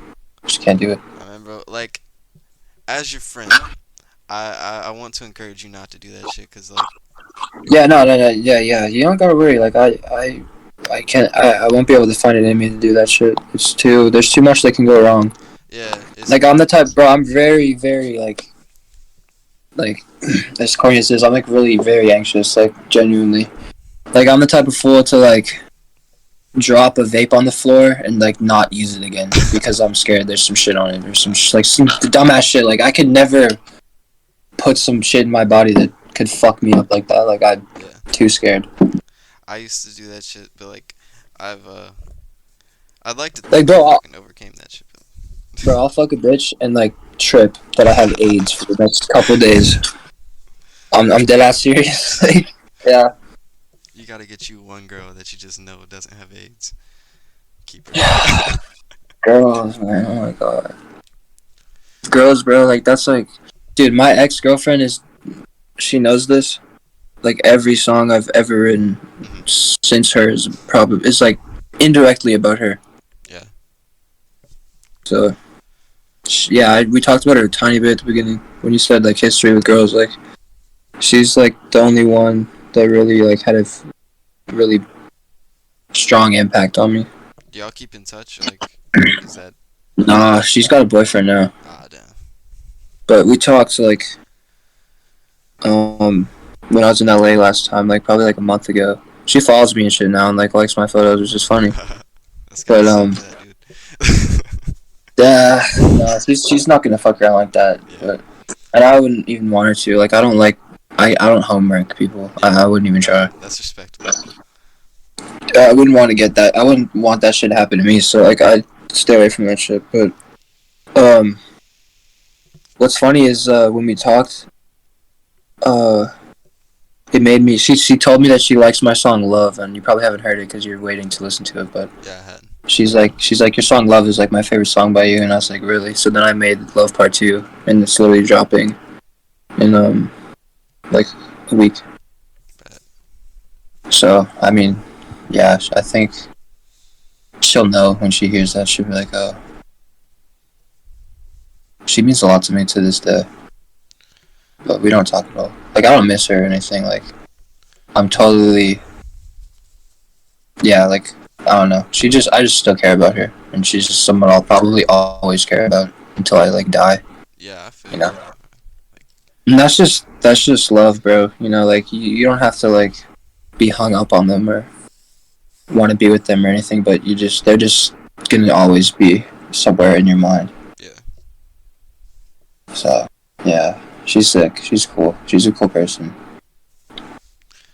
Just can't do it. I remember, like, as your friend, I want to encourage you not to do that shit, cause like, Yeah, no, yeah. You don't gotta worry. Like I can't. I won't be able to find it in me to do that shit. There's too much that can go wrong. Yeah, it's Like I'm the type, bro. I'm very, very like as corny as this. I'm like really very anxious. Like genuinely. Like I'm the type of fool to like drop a vape on the floor and like not use it again because I'm scared there's some shit on it or some dumbass shit. Like I could never put some shit in my body that could fuck me up like that. Like I'm yeah. too scared. I used to do that shit, but like I've I'd like to Like think I bro, fucking overcame that shit. I'll fuck a bitch and like trip that I have AIDS for the next couple days. I'm dead ass serious. Like, yeah. You gotta get you one girl that you just know doesn't have AIDS. Keep her. Girls, man. Oh my god. Girls, bro. Like that's like, dude. My ex girlfriend is. She knows this. Like every song I've ever written Mhm. since her is like indirectly about her. Yeah. So yeah, we talked about her a tiny bit at the beginning when you said like history with girls. Like she's like the only one that really like had a really strong impact on me. Do y'all keep in touch? Like, is that Nah, she's got a boyfriend now, damn. but we talked like when I was in LA last time, like probably like a month ago. She follows me and shit now and like likes my photos, which is funny. That's kind But of sick for that dude. yeah, no, she's not gonna fuck around like that. Yeah. But and I wouldn't even want her to. Like I don't homework people. Yeah. I wouldn't even try. That's respectable. I wouldn't want to get that. I wouldn't want that shit to happen to me. So like I stay away from that shit. But what's funny is when we talked, it made me. She told me that she likes my song "Love," and you probably haven't heard it because you're waiting to listen to it. But Yeah, I had. she's like your song "Love" is like my favorite song by you, and I was like, really? So then I made "Love Part 2," and it's literally dropping in like a week. So I mean, yeah, I think she'll know when she hears that. She'll be like, oh, she means a lot to me to this day. But we don't talk at all. Like I don't miss her or anything. Like I'm totally, yeah. Like I don't know. I just still care about her, and she's just someone I'll probably always care about until I like die. Yeah, I feel You you. know. And that's just love, bro. You know, like you don't have to like be hung up on them or want to be with them or anything, but they're just gonna always be somewhere in your mind. Yeah. So yeah, she's sick. She's cool. She's a cool person.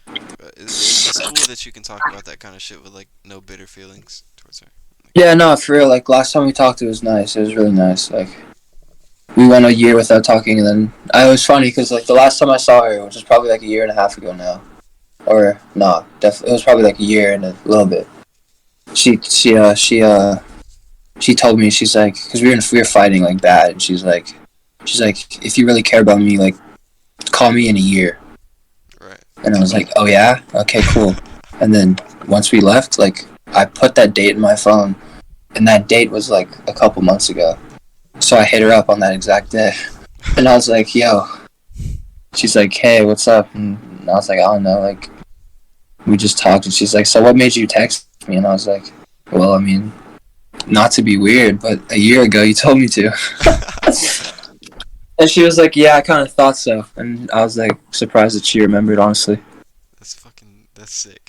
But it's cool that you can talk about that kind of shit with like no bitter feelings towards her. Like, Yeah, no, for real. Like last time we talked, it was nice. It was really nice. Like we went a year without talking, and then it was funny because like the last time I saw her, which was probably like a year and a half ago now, or no, definitely it was probably like a year and a little bit. She told me, she's like, because we were fighting like bad, and she's like, if you really care about me, like call me in a year. right. And I was like, oh yeah, okay, cool. And then once we left, like I put that date in my phone, and that date was like a couple months ago. So I hit her up on that exact day, and I was like, yo. She's like, hey, what's up? And I was like, I don't know, like we just talked, and she's like, so what made you text me? And I was like, well, I mean, not to be weird, but a year ago you told me to. And she was like, yeah, I kind of thought so. And I was like surprised that she remembered, honestly. That's sick.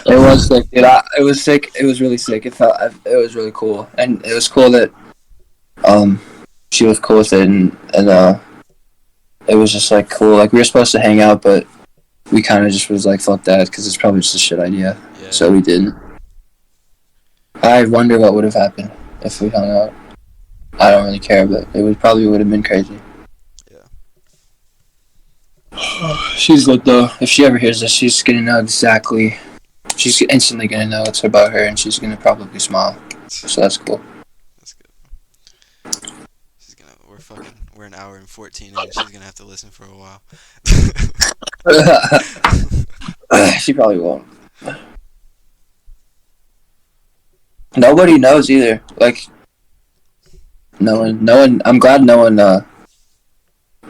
It was sick, dude. It was sick. It was really sick. It was really cool. And it was cool that she was cool with it, and it was just like cool. Like we were supposed to hang out, but we kind of just was like, fuck that, because it's probably just a shit idea. Yeah. So we didn't. I wonder what would have happened if we hung out. I don't really care, but it probably would have been crazy. Yeah. She's lit though. If she ever hears this, she's gonna know exactly. She's instantly gonna know it's about her, and she's gonna probably smile. So that's cool. That's good. We're an hour and 14 in. She's gonna have to listen for a while. She probably won't. Nobody knows either. Like no one. I'm glad no one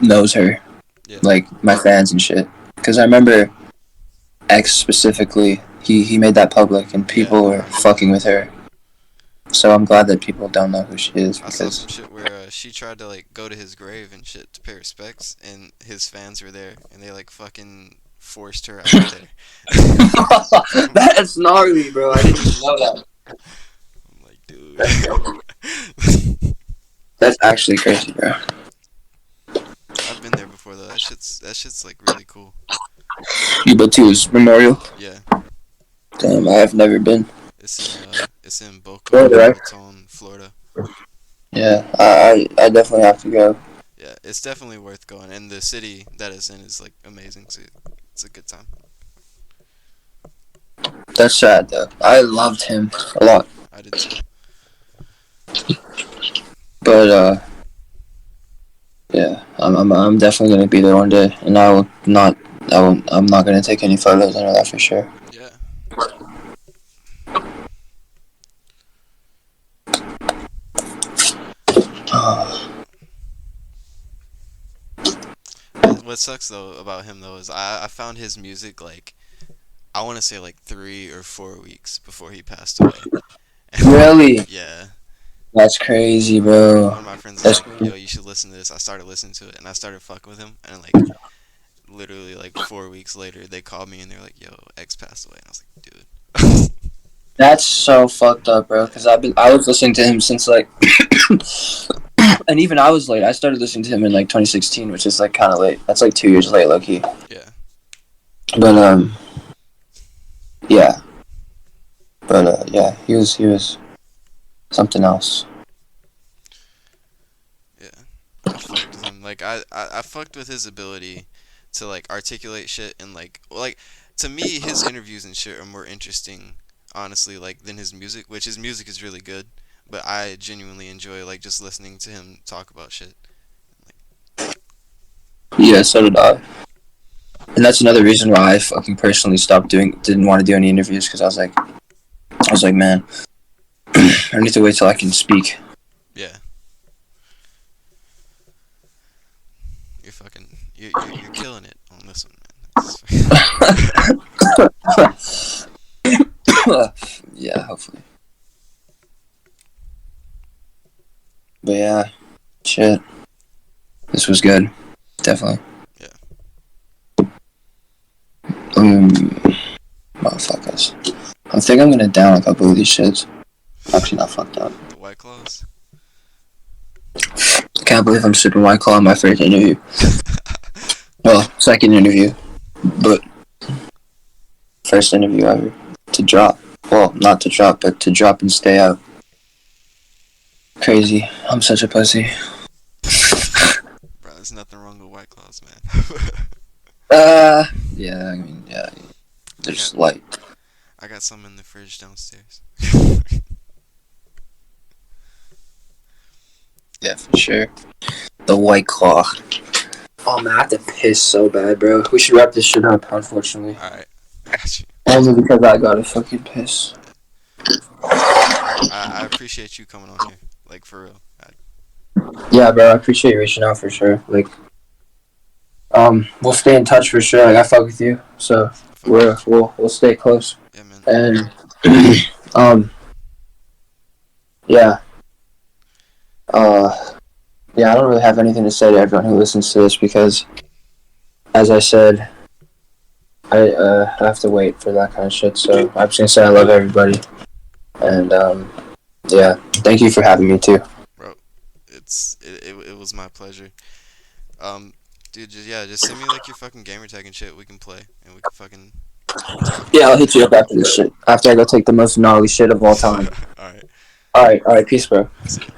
knows her. Yeah. Like my fans and shit. Because I remember X specifically. he made that public, and Yeah, people I were remember that. fucking with her. So I'm glad that people don't know who she is I saw some because shit where she tried to like go to his grave and shit to pay respects, and his fans were there, and they like fucking forced her out of there. that's gnarly, bro. I didn't even know that. I'm like, That's crazy. dude. That's actually crazy, bro. I've been there before though. That shit's like really cool. You been to his memorial? Yeah, Damn, I have never been. it's in Boca Florida, right? Raton, Florida. Yeah, I definitely have to go. Yeah, it's definitely worth going, and the city that it's in is like amazing. So it's a good time. That's sad though. I loved him a lot, I did too. but yeah, I'm definitely gonna be there one day, and I will not. I'm not gonna take any photos. I know that for sure. Yeah. What sucks though about him though is I found his music like I want to say like 3 or 4 weeks before he passed away. And like Really? yeah, That's crazy, one bro. of my friends was That's like, "Yo, you should listen to this." I started listening to it and I started fucking with him, and like literally like 4 weeks later they called me and they're like, "Yo, X passed away," and I was like, "Dude." that's so fucked up, bro. Because Yeah. I was listening to him since like, and even I was late. I started listening to him in like 2016, which is like kind of late. That's like 2 years late, low key. Yeah. But yeah. But yeah, he was something else. Yeah. I fucked with him. Like I fucked with his ability to like articulate shit and like to me his interviews and shit are more interesting honestly like than his music, which his music is really good, but I genuinely enjoy like just listening to him talk about shit. Yeah, so did I. And that's another reason why I fucking personally didn't want to do any interviews because I was like, man, I need to wait till I can speak. Yeah. You're killing it on this one, man. Yeah, hopefully. But yeah, shit. This was good. Definitely. Yeah. Um, motherfuckers. I think I'm gonna down a couple of these shits. Actually, not fucked up. The White Claws. I can't believe I'm sipping White Claw on my first interview. Well, second interview, but first interview ever to drop. Well, not to drop, but to drop and stay out. Crazy. I'm such a pussy. Bro, there's nothing wrong with White Claws, man. Yeah, I mean, yeah. I There's got light. I got some in the fridge downstairs. Yeah, for sure. The White Claw. Oh man, I have to piss so bad, bro. We should wrap this shit up, unfortunately. Alright. Got you. Only because I gotta fucking piss. I appreciate you coming on here. Like for real. Yeah, bro, I appreciate you reaching out for sure. Like, we'll stay in touch for sure. Like, I fuck with you, so we'll stay close. Yeah, man. And yeah, yeah, I don't really have anything to say to everyone who listens to this because, as I said, I have to wait for that kind of shit. So I'm just gonna say I love everybody, and yeah, thank you for having me too. Bro, it was my pleasure. Dude, just send me like your fucking gamer tag and shit. We can play and we can fucking talk. Yeah, I'll hit you up after this shit. After I go take the most gnarly shit of all time. Alright. All right, peace, bro. See ya.